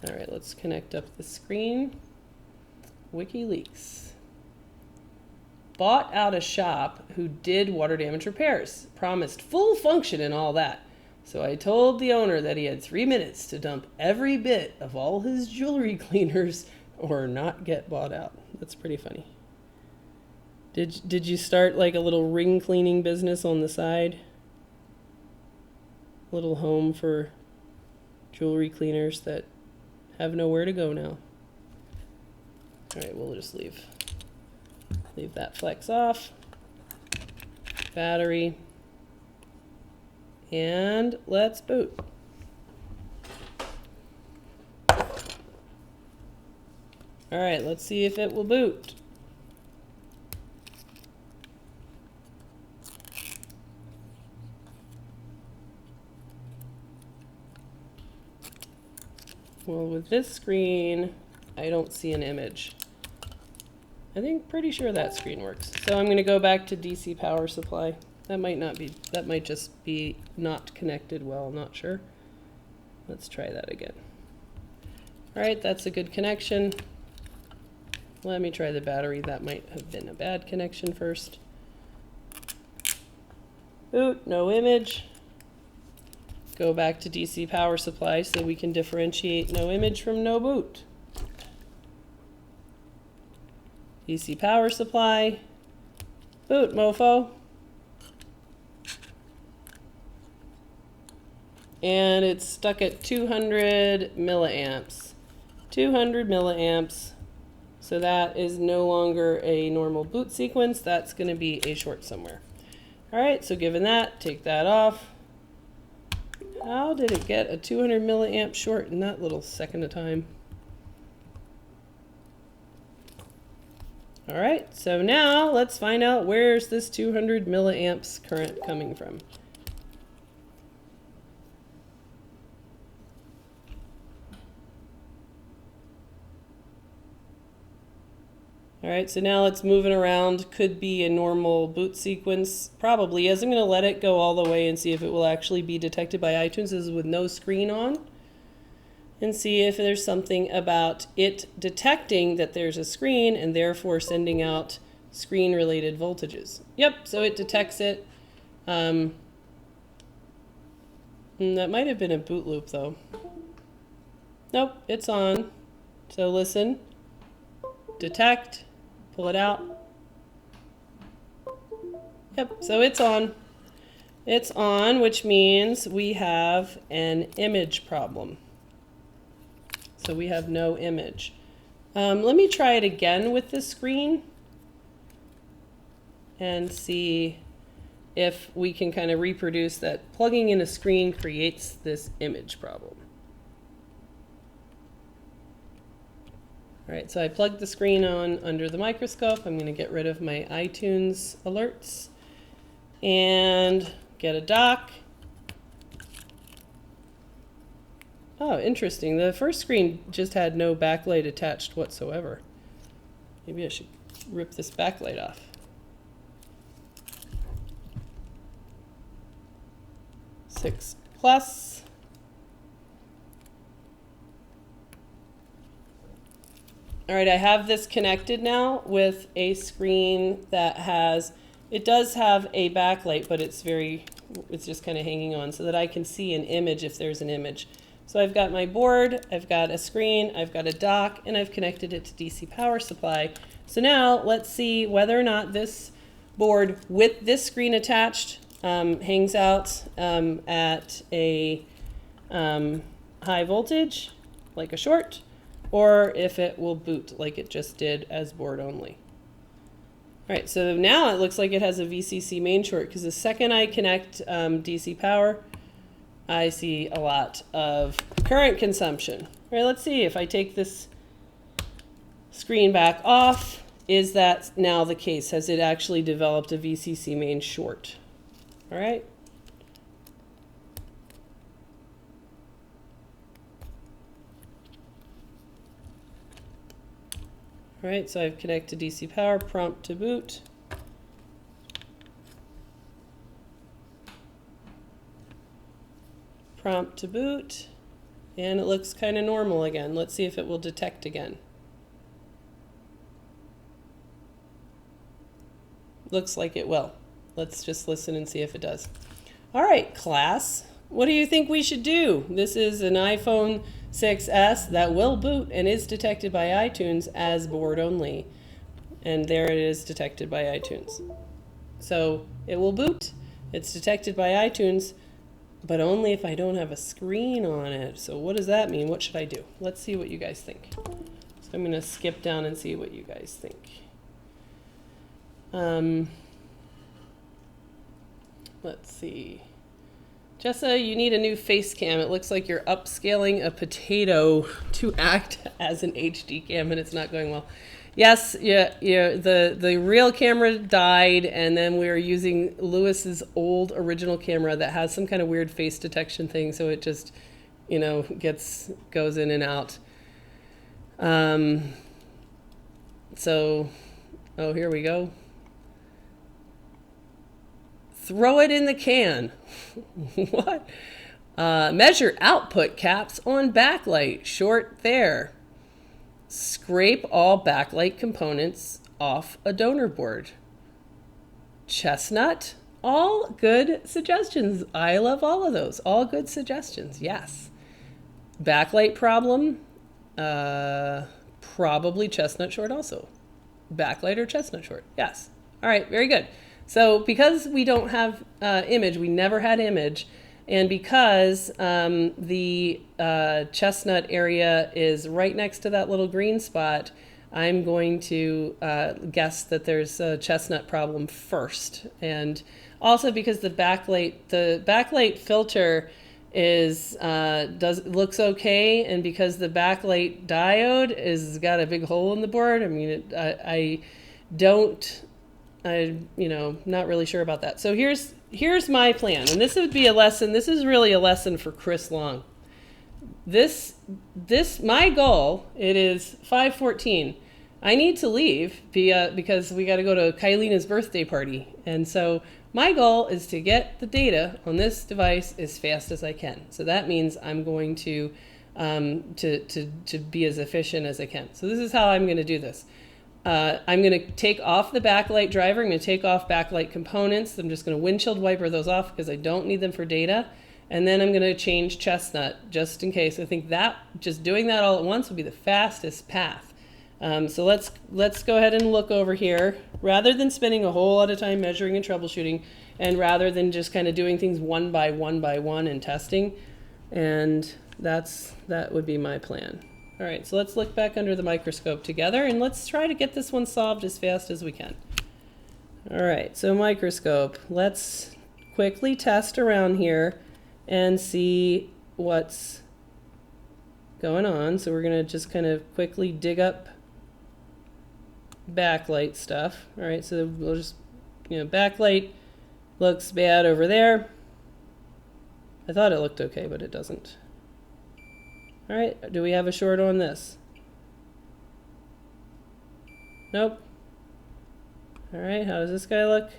All right, let's connect up the screen. WikiLeaks. Bought out a shop who did water damage repairs. Promised full function and all that. So I told the owner that he had 3 minutes to dump every bit of all his jewelry cleaners or not get bought out. That's pretty funny. Did you start like a little ring cleaning business on the side? Little home for jewelry cleaners that have nowhere to go now. All right, we'll just leave that flex off. Battery. And let's boot. All right, let's see if it will boot. Well, with this screen, I don't see an image. I think pretty sure that screen works. So I'm going to go back to DC power supply. That might just be not connected well, not sure. Let's try that again. All right, that's a good connection. Let me try the battery. That might have been a bad connection first. Boot, no image. Go back to DC power supply so we can differentiate no image from no boot. DC power supply. Boot, mofo. And it's stuck at 200 milliamps. 200 milliamps. So that is no longer a normal boot sequence. That's going to be a short somewhere. All right, so given that, take that off. How did it get a 200 milliamp short in that little second of time? All right, so now let's find out where's this 200 milliamps current coming from. All right, so now it's moving around. Could be a normal boot sequence. Probably is. I'm going to let it go all the way and see if it will actually be detected by iTunes. This is with no screen on. And see if there's something about it detecting that there's a screen and therefore sending out screen-related voltages. Yep, so it detects it. That might have been a boot loop, though. Nope, it's on. So listen. Detect. pull it out. Yep, so it's on. It's on, which means we have an image problem. So we have no image. Let me try it again with this screen and see if we can kind of reproduce that plugging in a screen creates this image problem. All right, so I plugged the screen on under the microscope. I'm going to get rid of my iTunes alerts and get a dock. Oh, interesting. The first screen just had no backlight attached whatsoever. Maybe I should rip this backlight off. Six plus. All right, I have this connected now with a screen that has, it does have a backlight, but it's just kind of hanging on so that I can see an image if there's an image. So I've got my board, I've got a screen, I've got a dock, and I've connected it to DC power supply. So now let's see whether or not this board with this screen attached hangs out at a high voltage, like a short, or if it will boot like it just did as board only. All right, so now it looks like it has a VCC main short, because the second I connect DC power, I see a lot of current consumption. All right, let's see if I take this screen back off, is that now the case? Has it actually developed a VCC main short? All right. All right, so I've connected DC power, prompt to boot. Prompt to boot, and it looks kind of normal again. Let's see if it will detect again. Looks like it will. Let's just listen and see if it does. All right, class, what do you think we should do? This is an iPhone 6S that will boot and is detected by iTunes as board only. And there it is, detected by iTunes. So it will boot, it's detected by iTunes, but only if I don't have a screen on it. So what does that mean? What should I do? Let's see what you guys think. So I'm going to skip down and see what you guys think. Let's see. Jessa, you need a new face cam. It looks like you're upscaling a potato to act as an HD cam, and it's not going well. Yes, yeah, the real camera died, and then we were using Lewis's old original camera that has some kind of weird face detection thing, so it just, you know, goes in and out. So, oh, here we go. Throw it in the can. What? Measure output caps on backlight. Short there. Scrape all backlight components off a donor board. Chestnut. All good suggestions. I love all of those. All good suggestions. Yes. Backlight problem. Probably chestnut short also. Backlight or chestnut short. Yes. All right. Very good. So because we don't have image, we never had image, and because the chestnut area is right next to that little green spot, I'm going to guess that there's a chestnut problem first. And also because the backlight filter is looks okay, and because the backlight diode is got a big hole in the board. I mean, not really sure about that. So here's my plan, and this would be a lesson. This is really a lesson for Chris Long. My goal, it is 5:14. I need to leave because we got to go to Kylina's birthday party, and so my goal is to get the data on this device as fast as I can. So that means I'm going to be as efficient as I can. So this is how I'm going to do this. I'm going to take off the backlight driver. I'm going to take off backlight components. I'm just going to windshield wiper those off because I don't need them for data. And then I'm going to change chestnut just in case. I think that just doing that all at once would be the fastest path. So let's go ahead and look over here. Rather than spending a whole lot of time measuring and troubleshooting, and rather than just kind of doing things one by one and testing, and that would be my plan. All right, so let's look back under the microscope together, and let's try to get this one solved as fast as we can. All right, so microscope. Let's quickly test around here and see what's going on. So we're gonna just kind of quickly dig up backlight stuff. All right, so we'll just, backlight looks bad over there. I thought it looked okay, but it doesn't. All right, do we have a short on this? Nope. All right, how does this guy look?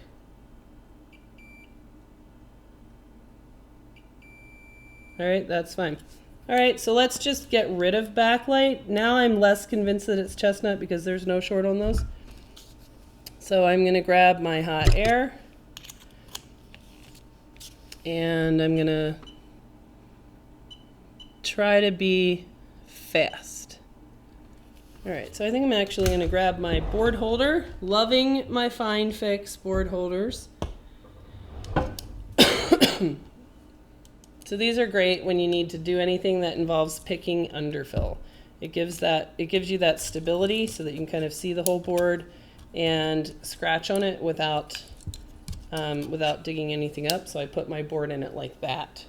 All right, that's fine. All right, so let's just get rid of backlight. Now I'm less convinced that it's chestnut because there's no short on those. So I'm gonna grab my hot air and I'm gonna try to be fast. All right, so I think I'm actually gonna grab my board holder. Loving my Fine Fix board holders. So these are great when you need to do anything that involves picking underfill. It gives you that stability so that you can kind of see the whole board and scratch on it without digging anything up. So I put my board in it like that,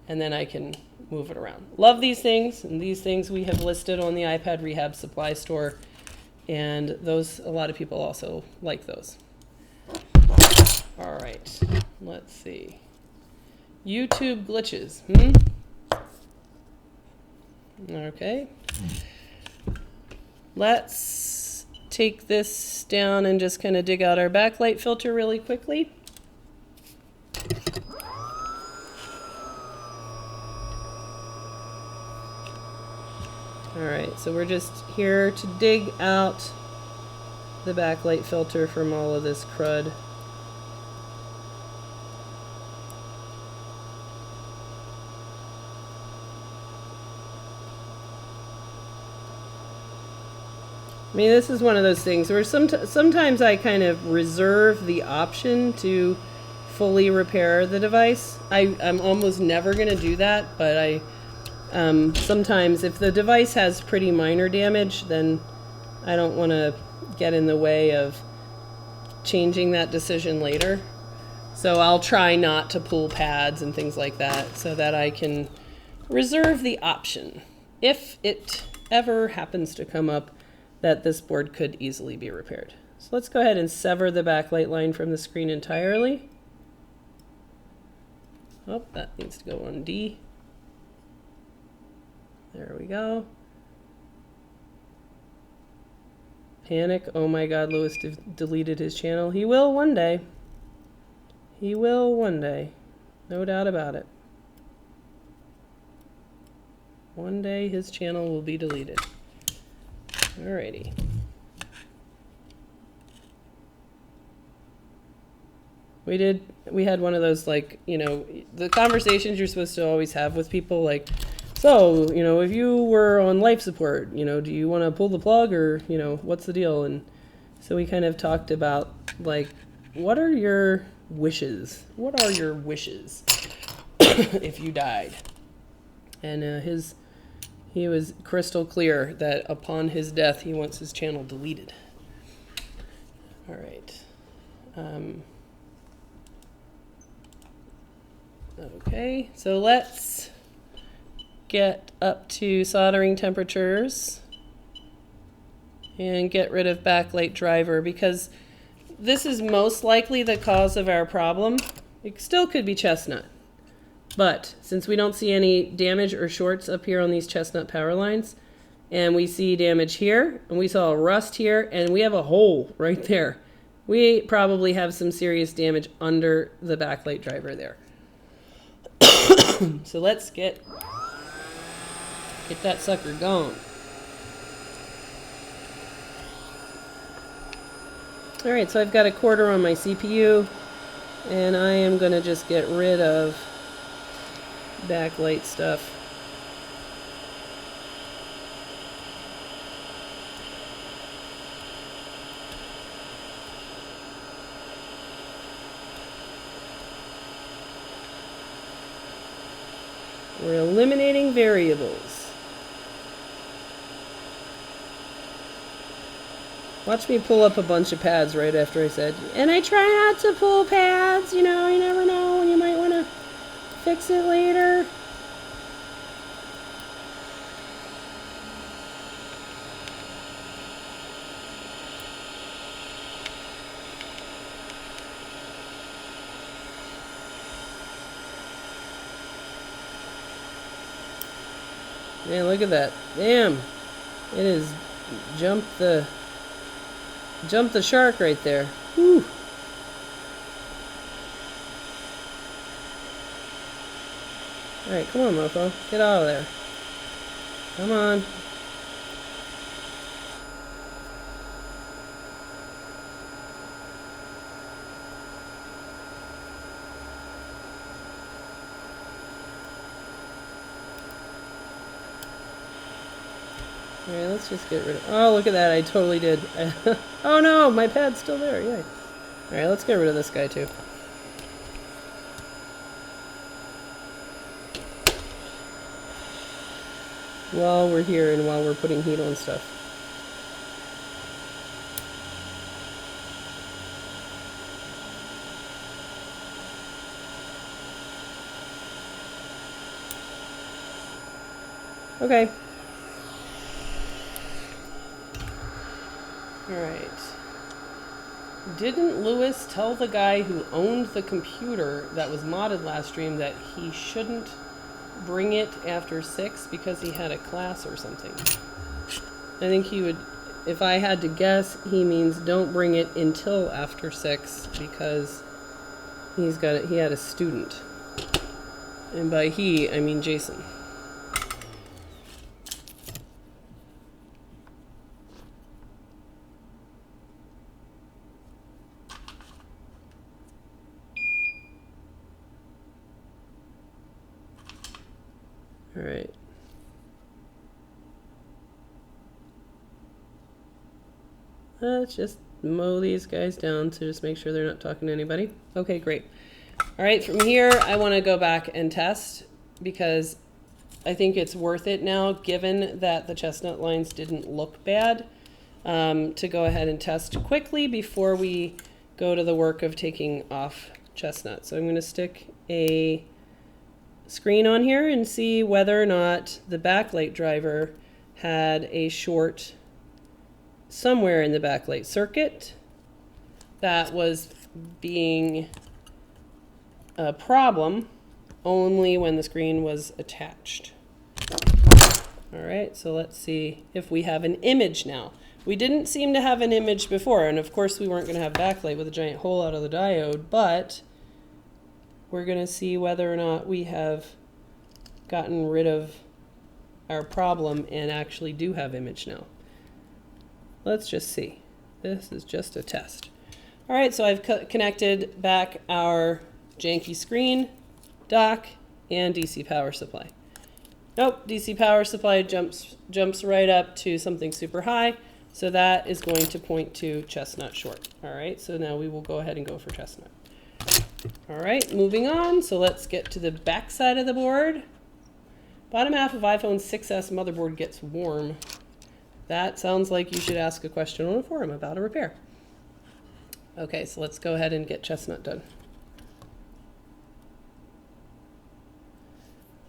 and then I can move it around. Love these things, and these things we have listed on the iPad Rehab Supply Store, and those, a lot of people also like those. All right, let's see. YouTube glitches, Okay. Let's take this down and just kind of dig out our backlight filter really quickly. All right, so we're just here to dig out the backlight filter from all of this crud. I mean, this is one of those things where sometimes I kind of reserve the option to fully repair the device. I'm almost never going to do that, but sometimes if the device has pretty minor damage, then I don't want to get in the way of changing that decision later. So I'll try not to pull pads and things like that so that I can reserve the option if it ever happens to come up that this board could easily be repaired. So let's go ahead and sever the backlight line from the screen entirely. Oh, that needs to go on D. There we go. Panic. Oh my God, Lewis deleted his channel. He will one day. He will one day. No doubt about it. One day his channel will be deleted. Alrighty. We had one of those, like, the conversations you're supposed to always have with people, like, so, if you were on life support, do you want to pull the plug, or, what's the deal? And so we kind of talked about, like, what are your wishes? What are your wishes if you died? And he was crystal clear that upon his death, he wants his channel deleted. All right. Okay, so let's get up to soldering temperatures and get rid of backlight driver, because this is most likely the cause of our problem. It still could be chestnut. But since we don't see any damage or shorts up here on these chestnut power lines, and we see damage here, and we saw a rust here, and we have a hole right there, we probably have some serious damage under the backlight driver there. So let's get that sucker going. All right, so I've got a quarter on my CPU, and I am going to just get rid of backlight stuff. We're eliminating variables. Watch me pull up a bunch of pads right after I said, and I try not to pull pads, you know, you never know when you might want to fix it later. Man, look at that. Damn. It is jumped the shark right there. Whew. Alright, come on, mofo. Get out of there. Come on. Alright, let's just get rid of... Oh, look at that. I totally did. Oh no, my pad's still there. Yay. Alright, let's get rid of this guy too. While we're here and while we're putting heat on stuff. Okay. Alright. Didn't Lewis tell the guy who owned the computer that was modded last stream that he shouldn't bring it after 6 because he had a class or something? I think he would, if I had to guess, he means don't bring it until after 6 because he had a student. And by he, I mean Jason. All right. Let's just mow these guys down to just make sure they're not talking to anybody. Okay, great. All right, from here, I want to go back and test because I think it's worth it now, given that the chestnut lines didn't look bad, to go ahead and test quickly before we go to the work of taking off chestnut. So I'm going to stick a screen on here and see whether or not the backlight driver had a short somewhere in the backlight circuit that was being a problem only when the screen was attached. All right, so let's see if we have an image now. We didn't seem to have an image before, and of course we weren't going to have backlight with a giant hole out of the diode, but we're going to see whether or not we have gotten rid of our problem and actually do have image now. Let's just see. This is just a test. All right, so I've connected back our janky screen, dock, and DC power supply. Nope, DC power supply jumps right up to something super high, so that is going to point to chestnut short. All right, so now we will go ahead and go for chestnut. All right, moving on. So let's get to the back side of the board. Bottom half of iPhone 6s motherboard gets warm. That sounds like you should ask a question on a forum about a repair. Okay, so let's go ahead and get chestnut done.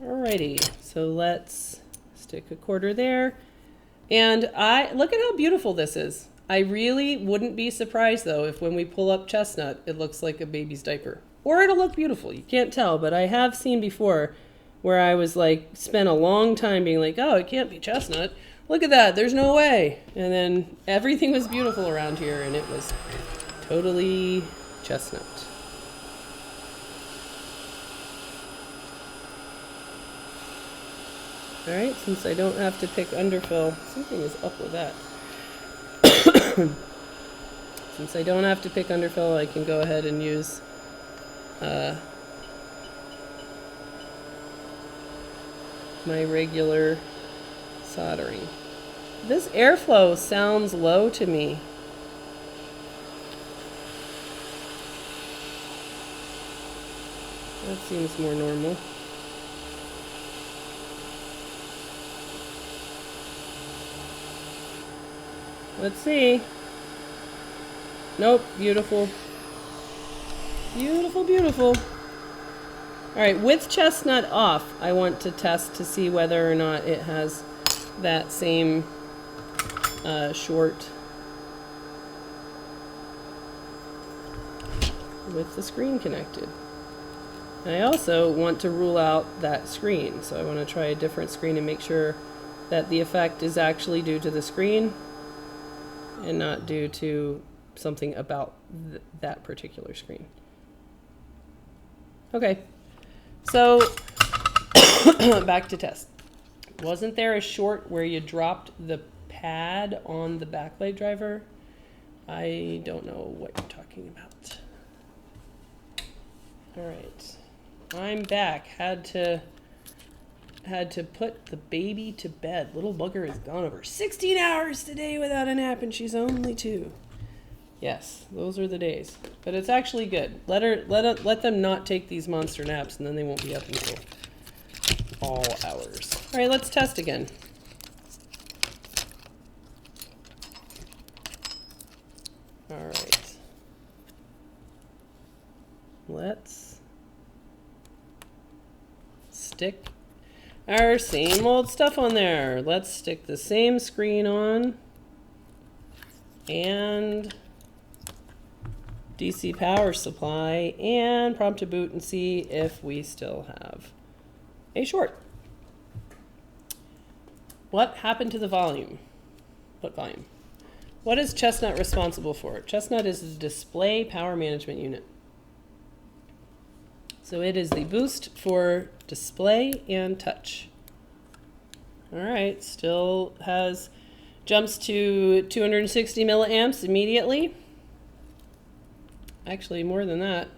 Alrighty, so let's stick a quarter there. And look at how beautiful this is. I really wouldn't be surprised, though, if when we pull up chestnut, it looks like a baby's diaper. Or it'll look beautiful. You can't tell, but I have seen before where I was like, spent a long time being like, oh, it can't be chestnut. Look at that, there's no way. And then everything was beautiful around here, and it was totally chestnut. All right, since I don't have to pick underfill, something is up with that. Since I don't have to pick underfill, I can go ahead and use my regular soldering. This airflow sounds low to me. That seems more normal. Let's see. Nope, beautiful. Beautiful, beautiful. All right, with chestnut off, I want to test to see whether or not it has that same short with the screen connected. And I also want to rule out that screen, so I want to try a different screen and make sure that the effect is actually due to the screen and not due to something about that particular screen. Okay, so back to test. Wasn't there a short where you dropped the pad on the backlight driver? I don't know what you're talking about. All right, I'm back. Had to put the baby to bed. Little bugger has gone over 16 hours today without a nap, and she's only 2. Yes, those are the days. But it's actually good. Let them not take these monster naps, and then they won't be up until all hours. All right, let's test again. All right. Let's stick our same old stuff on there. Let's stick the same screen on and DC power supply and prompt to boot and see if we still have a short. What happened to the volume? What volume? What is Chestnut responsible for? Chestnut is the display power management unit. So it is the boost for display and touch. All right, still jumps to 260 milliamps immediately. Actually, more than that.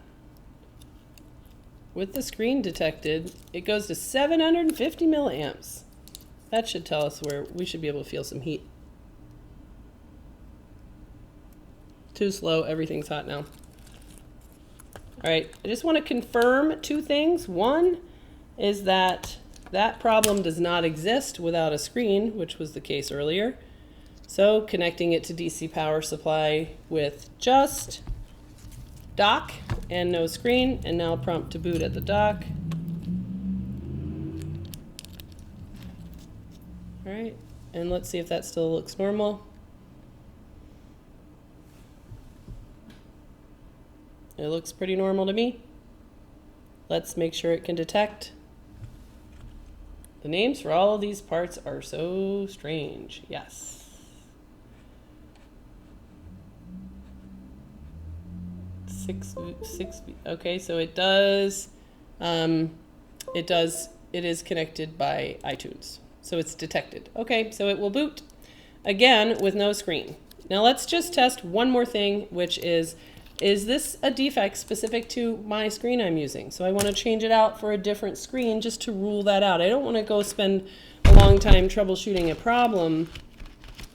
With the screen detected, it goes to 750 milliamps. That should tell us where we should be able to feel some heat. Too slow, everything's hot now. All right, I just want to confirm 2 things. One is that problem does not exist without a screen, which was the case earlier. So connecting it to DC power supply with just dock and no screen, and now prompt to boot at the dock. All right, and let's see if that still looks normal. It looks pretty normal to me. Let's make sure it can detect. The names for all of these parts are so strange. Yes. Okay, so it is connected by iTunes. So it's detected. Okay, so it will boot again with no screen. Now let's just test one more thing, which is this a defect specific to my screen I'm using? So I want to change it out for a different screen just to rule that out. I don't want to go spend a long time troubleshooting a problem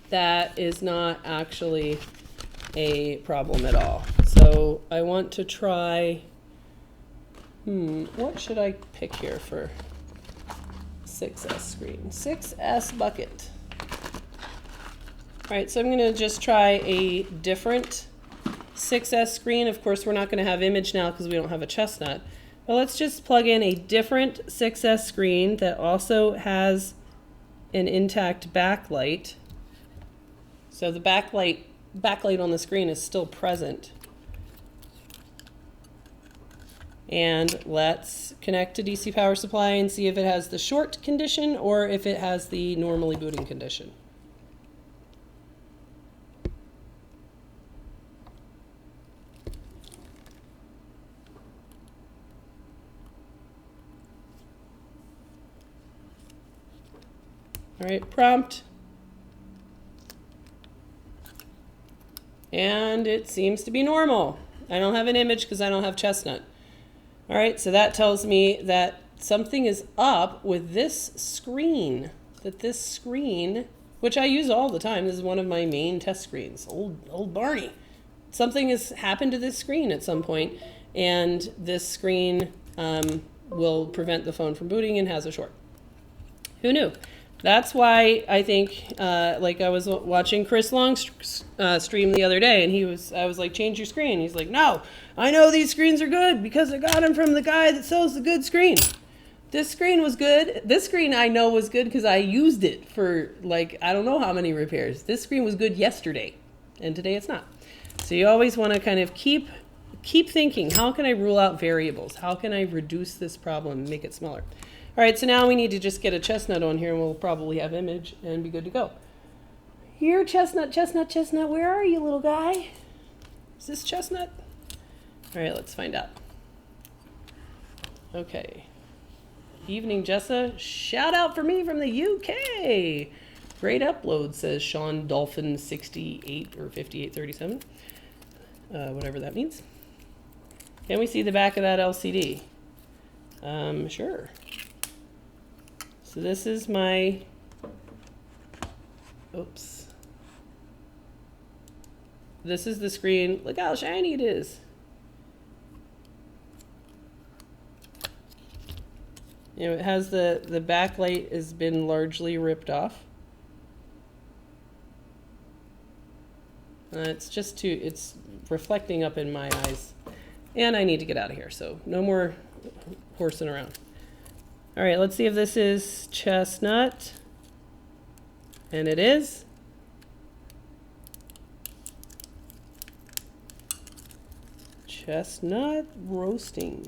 that is not actually a problem at all. So I want to try, what should I pick here for 6S screen? 6S bucket. All right, so I'm going to just try a different 6S screen. Of course, we're not going to have image now because we don't have a Chestnut. But let's just plug in a different 6S screen that also has an intact backlight. So the backlight on the screen is still present. And let's connect to DC power supply and see if it has the short condition or if it has the normally booting condition. All right, prompt. And it seems to be normal. I don't have an image because I don't have Chestnut. All right, so that tells me that something is up with this screen. That this screen, which I use all the time, this is one of my main test screens, old Barney. Something has happened to this screen at some point, and this screen will prevent the phone from booting and has a short. Who knew? That's why I think, like I was watching Chris Long's stream the other day, and I was like, change your screen. He's like, no, I know these screens are good because I got them from the guy that sells the good screen. This screen was good. This screen I know was good because I used it for like, I don't know how many repairs. This screen was good yesterday, and today it's not. So you always want to kind of keep thinking, how can I rule out variables? How can I reduce this problem and make it smaller? All right, so now we need to just get a chestnut on here, and we'll probably have image and be good to go. Here, chestnut, chestnut, chestnut, where are you, little guy? Is this chestnut? All right, let's find out. Okay. Evening, Jessa. Shout out for me from the UK. Great upload, says Sean Dolphin 68 or 5837. Whatever that means. Can we see the back of that LCD? Sure. So this is my, oops. This is the screen. Look how shiny it is. You know, it has the backlight has been largely ripped off. It's reflecting up in my eyes. And I need to get out of here, so no more horsing around. All right, let's see if this is chestnut. And it is. Chestnut roasting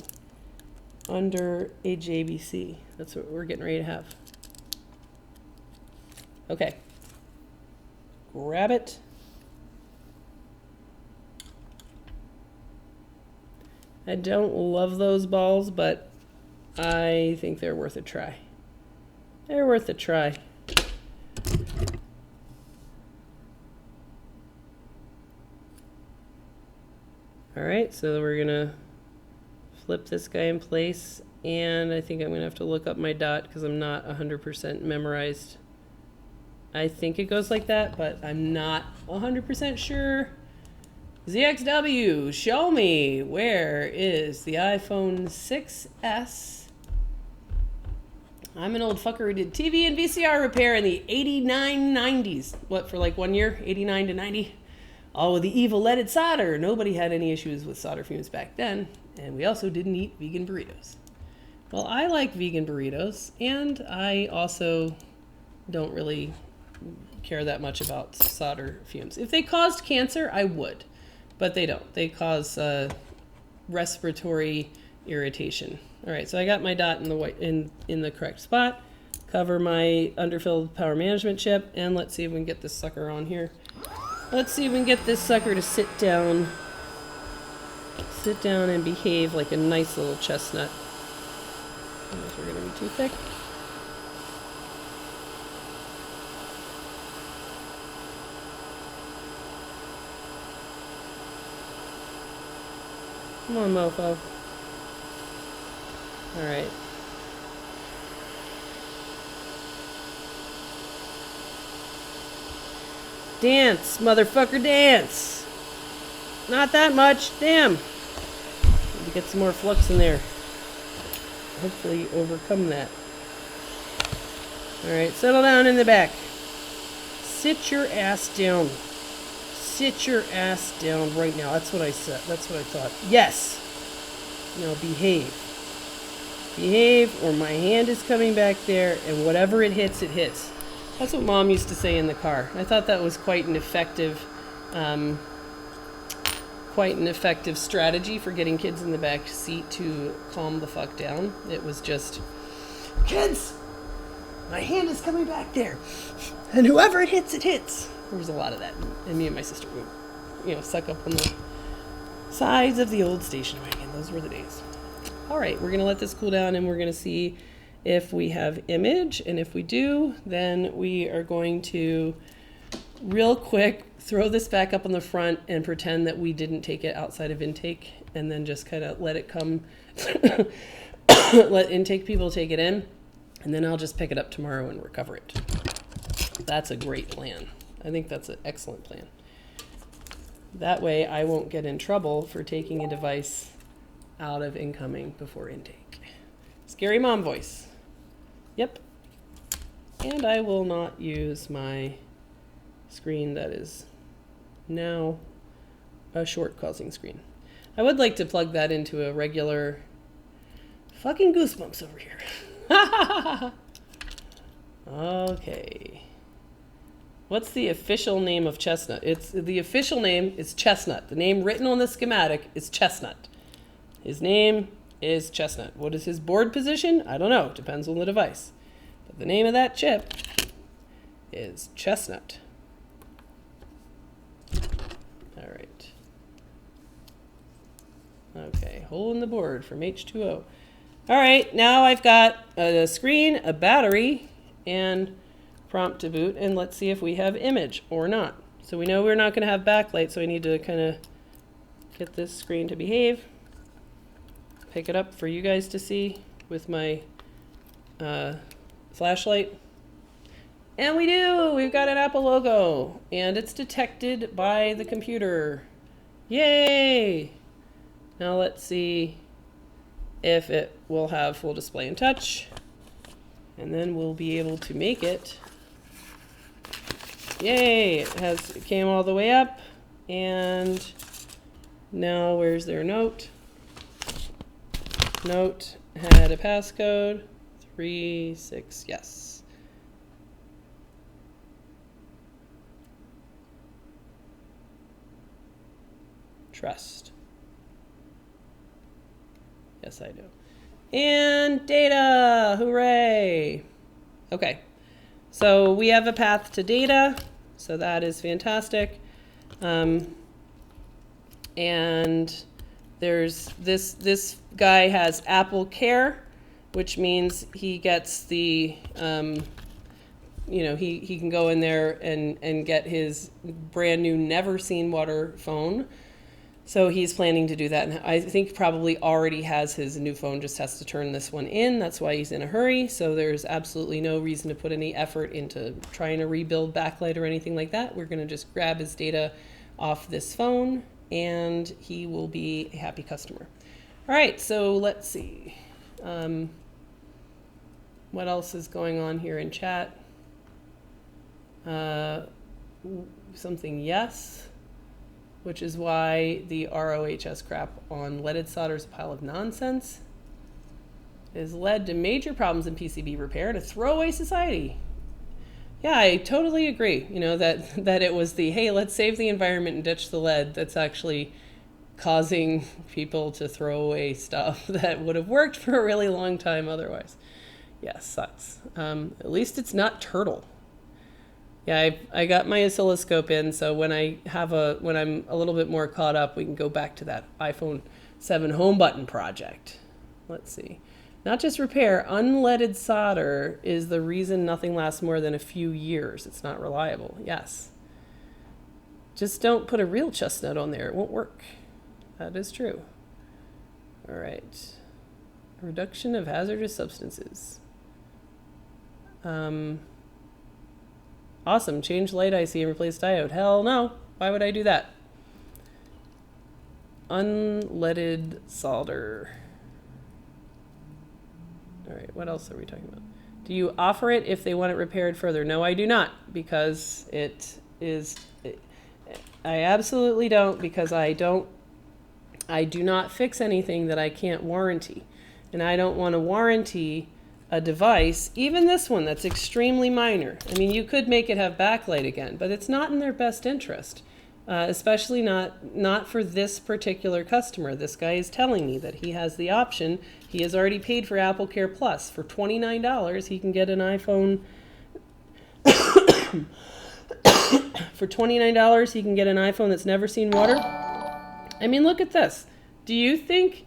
under a JBC. That's what we're getting ready to have. Okay. Grab it. I don't love those balls, but I think they're worth a try. They're worth a try. All right, so we're gonna flip this guy in place, and I think I'm gonna have to look up my dot because I'm not 100% memorized. I think it goes like that, but I'm not 100% sure. ZXW, show me, where is the iPhone 6S? I'm an old fucker who did TV and VCR repair in the 89, 90s. What, for like 1 year? 89 to 90? All with the evil leaded solder. Nobody had any issues with solder fumes back then. And we also didn't eat vegan burritos. Well, I like vegan burritos, and I also don't really care that much about solder fumes. If they caused cancer, I would. But they don't. They cause respiratory irritation. All right, so I got my dot in the white in the correct spot. Cover my underfilled power management chip, and let's see if we can get this sucker on here. Let's see if we can get this sucker to sit down and behave like a nice little chestnut. Unless we're gonna be too thick. Come on, mofo. All right. Dance, motherfucker, dance. Not that much, damn. Need to get some more flux in there. Hopefully overcome that. All right, settle down in the back. Sit your ass down. Sit your ass down right now. That's what I said. That's what I thought. Yes. Now behave. Behave, or my hand is coming back there, and whatever it hits, it hits. That's what Mom used to say in the car. I thought that was quite an effective strategy for getting kids in the back seat to calm the fuck down. It was just, kids, my hand is coming back there, and whoever it hits, it hits. There was a lot of that, and me and my sister would, suck up on the sides of the old station wagon. Those were the days. All right, we're gonna let this cool down, and we're gonna see if we have image, and if we do, then we are going to real quick throw this back up on the front and pretend that we didn't take it outside of intake, and then just kind of let it come, let intake people take it in, and then I'll just pick it up tomorrow and recover it. That's a great plan. I think that's an excellent plan. That way I won't get in trouble for taking a device out of incoming before intake. Scary mom voice. Yep. And I will not use my screen that is now a short causing screen. I would like to plug that into a regular fucking goosebumps over here. Okay. What's the official name of Chestnut? The official name is Chestnut. The name written on the schematic is Chestnut. His name is Chestnut. What is his board position? I don't know. Depends on the device. But the name of that chip is Chestnut. All right. Okay, hole in the board from H2O. All right, now I've got a screen, a battery, and prompt to boot, and let's see if we have image or not. So we know we're not going to have backlight, so I need to kind of get this screen to behave. Pick it up for you guys to see with my flashlight. And we do! We've got an Apple logo, and it's detected by the computer. Yay! Now let's see if it will have full display and touch, and then we'll be able to make it. Yay! It came all the way up, and now where's their note? Note had a passcode 36. Yes. Trust. Yes, I do. And data! Hooray! Okay. So we have a path to data. So that is fantastic. And there's this guy has Apple Care, which means he gets the, he can go in there and get his brand new never seen water phone. So he's planning to do that. And I think probably already has his new phone, just has to turn this one in. That's why he's in a hurry. So there's absolutely no reason to put any effort into trying to rebuild backlight or anything like that. We're going to just grab his data off this phone, and he will be a happy customer. All right, so let's see. What else is going on here in chat? Something yes. Which is why the ROHS crap on leaded solder is a pile of nonsense. It has led to major problems in PCB repair and a throwaway society. Yeah, I totally agree. You know, that it was the, hey, let's save the environment and ditch the lead, that's actually causing people to throw away stuff that would have worked for a really long time otherwise. Yeah, sucks. At least it's not turtle. Yeah, I got my oscilloscope in, so when I'm a little bit more caught up, we can go back to that iPhone 7 home button project. Let's see. Not just repair, unleaded solder is the reason nothing lasts more than a few years. It's not reliable. Yes. Just don't put a real chestnut on there. It won't work. That is true. All right. Reduction of hazardous substances. Awesome. Change light IC and replace diode. Hell no. Why would I do that? Unleaded solder. All right. What else are we talking about? Do you offer it if they want it repaired further? No, I do not, because I absolutely don't, because I do not fix anything that I can't warranty. And I don't want to warranty a device, even this one that's extremely minor. I mean, you could make it have backlight again, but it's not in their best interest, especially not for this particular customer. This guy is telling me that he has the option. He has already paid for Apple Care Plus. For $29, he can get an iPhone. For $29, he can get an iPhone that's never seen water. I mean, look at this. Do you think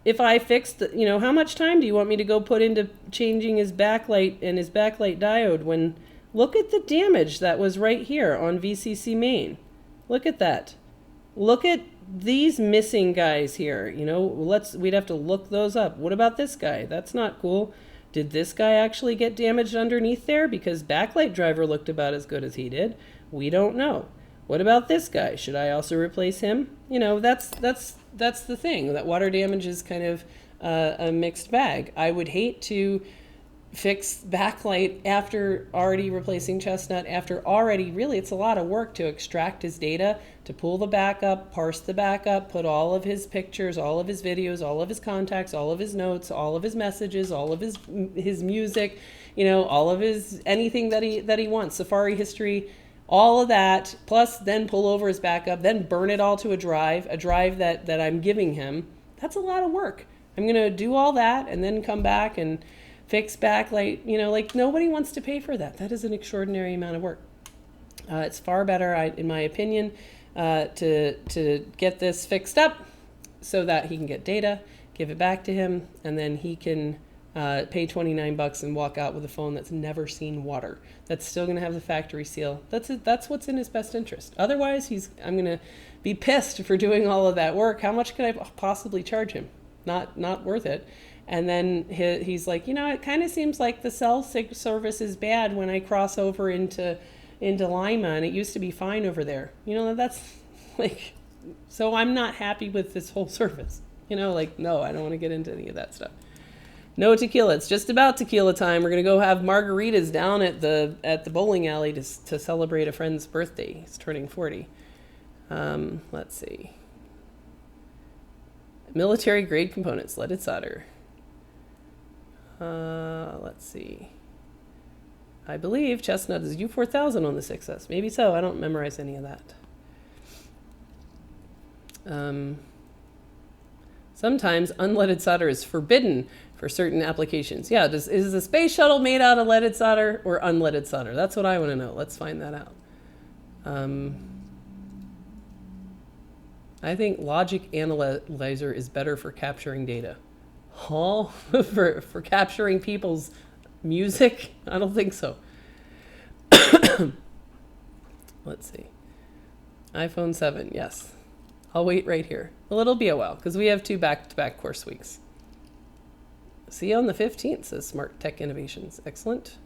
if I fixed, how much time do you want me to go put into changing his backlight and his backlight diode when, look at the damage that was right here on VCC main. Look at that. Look at these missing guys here. We'd have to look those up. What about this guy? That's not cool. Did this guy actually get damaged underneath there? Because backlight driver looked about as good as he did. We don't know. What about this guy? Should I also replace him? That's the thing. That water damage is kind of a mixed bag. I would hate to fix backlight after already replacing Chestnut, after already, really, it's a lot of work to extract his data, to pull the backup, parse the backup, put all of his pictures, all of his videos, all of his contacts, all of his notes, all of his messages, all of his music, you know, all of his anything that he wants, Safari history, all of that, plus then pull over his backup, then burn it all to a drive that I'm giving him. That's a lot of work. I'm going to do all that and then come back and fix backlight. You know, like, nobody wants to pay for that. That is an extraordinary amount of work. It's far better, in my opinion, to get this fixed up so that he can get data, give it back to him, and then he can pay $29 and walk out with a phone that's never seen water. That's still going to have the factory seal. That's what's in his best interest. Otherwise, I'm going to be pissed for doing all of that work. How much could I possibly charge him? Not worth it. And then he's like, you know, it kind of seems like the cell service is bad when I cross over into Lima, and it used to be fine over there. You know, that's like, so I'm not happy with this whole service. You know, like, no, I don't want to get into any of that stuff. No tequila. It's just about tequila time. We're gonna go have margaritas down at the bowling alley to celebrate a friend's birthday. He's turning 40. Let's see. Military grade components, leaded solder. Let's see. I believe Chestnut is U4000 on the 6S. Maybe so. I don't memorize any of that. Sometimes unleaded solder is forbidden for certain applications. Yeah, is the space shuttle made out of leaded solder or unleaded solder? That's what I want to know. Let's find that out. I think logic analyzer is better for capturing data. Huh? for capturing people's music? I don't think so. Let's see. iPhone 7, yes. I'll wait right here. Well, it'll be a while because we have 2 back-to-back course weeks. See you on the 15th, says Smart Tech Innovations. Excellent.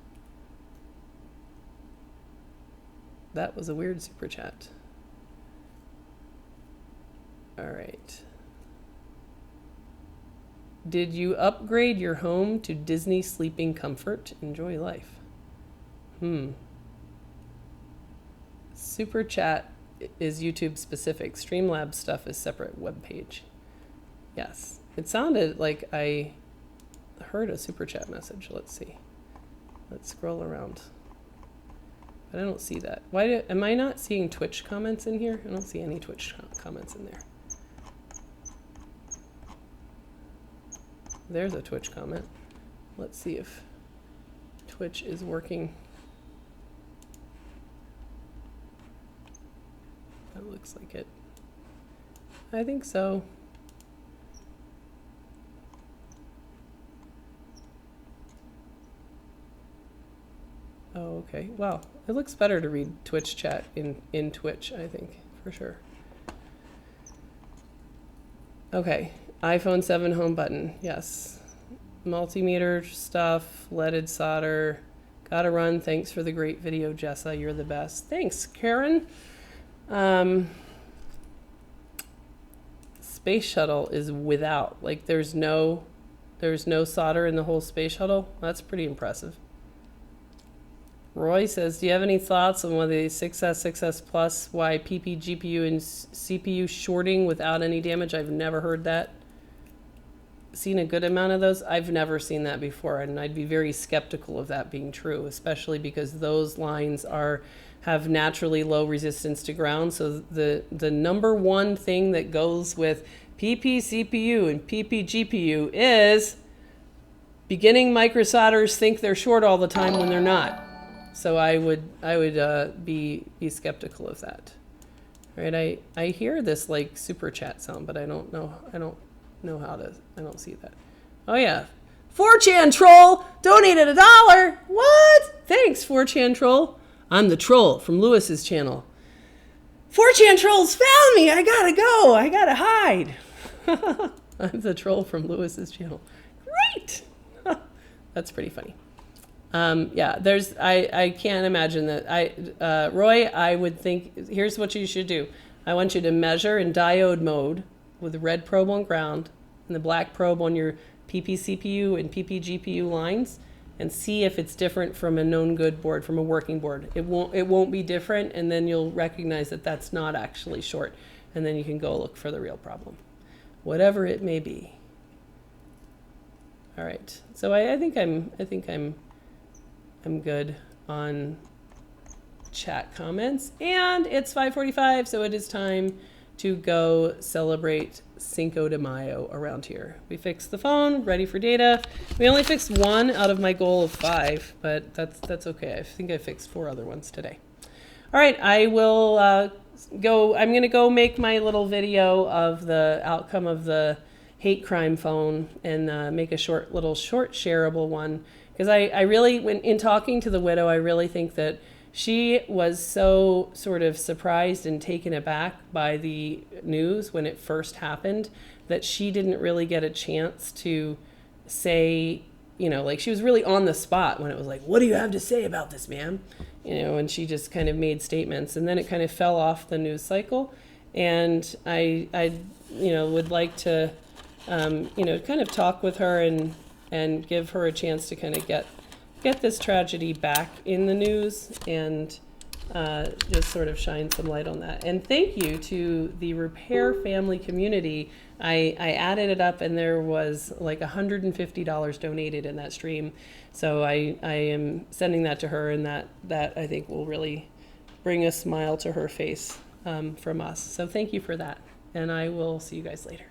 That was a weird super chat. All right. Did you upgrade your home to Disney Sleeping Comfort? Enjoy life. Super chat is YouTube specific. Streamlabs stuff is separate web page. Yes. It sounded like I heard a super chat message. Let's see. Let's scroll around. But I don't see that. Am I not seeing Twitch comments in here? I don't see any Twitch comments in there. There's a Twitch comment. Let's see if Twitch is working. That looks like it. I think so. Oh, okay. Wow. It looks better to read Twitch chat in Twitch, I think, for sure. Okay. iPhone 7 home button. Yes. Multimeter stuff, leaded solder. Gotta run. Thanks for the great video, Jessa. You're the best. Thanks, Karen. Space shuttle is without. Like, there's no solder in the whole space shuttle. That's pretty impressive. Roy says, do you have any thoughts on whether the 6S, 6S Plus, why PP, GPU, and CPU shorting without any damage? I've never heard that. Seen a good amount of those. I've never seen that before, and I'd be very skeptical of that being true, especially because those lines have naturally low resistance to ground. So the number one thing that goes with PP CPU and PP GPU is beginning microsolders think they're short all the time when they're not. So I would be skeptical of that. Right? I hear this like super chat sound, but I don't know how to. I don't see that. Oh yeah, 4chan troll donated $1. What? Thanks, 4chan troll. I'm the troll from Lewis's channel. 4chan trolls found me. I gotta go. I gotta hide. I'm the troll from Lewis's channel. Great. That's pretty funny. Yeah, I can't imagine that. Roy, I would think, here's what you should do. I want you to measure in diode mode with the red probe on ground and the black probe on your PP CPU and PP GPU lines, and see if it's different from a known good board, from a working board. It won't be different, and then you'll recognize that that's not actually short, and then you can go look for the real problem, whatever it may be. All right, so I think I'm good on chat comments, and it's 5:45, so it is time to go celebrate Cinco de Mayo around here. We fixed the phone, ready for data. We only fixed 1 out of my goal of 5, but that's okay. I think I fixed 4 other ones today. All right, I will I'm gonna go make my little video of the outcome of the hate crime phone and make a short shareable one, because I really, when in talking to the widow, I really think that she was so sort of surprised and taken aback by the news when it first happened that she didn't really get a chance to say, you know, like she was really on the spot when it was like, what do you have to say about this, ma'am? You know, and she just kind of made statements, and then it kind of fell off the news cycle. And I you know, would like to, you know, kind of talk with her and give her a chance to kind of get this tragedy back in the news and just sort of shine some light on that. And thank you to the repair family community. I added it up, and there was like $150 donated in that stream. So I am sending that to her, and that I think will really bring a smile to her face from us. So thank you for that, and I will see you guys later.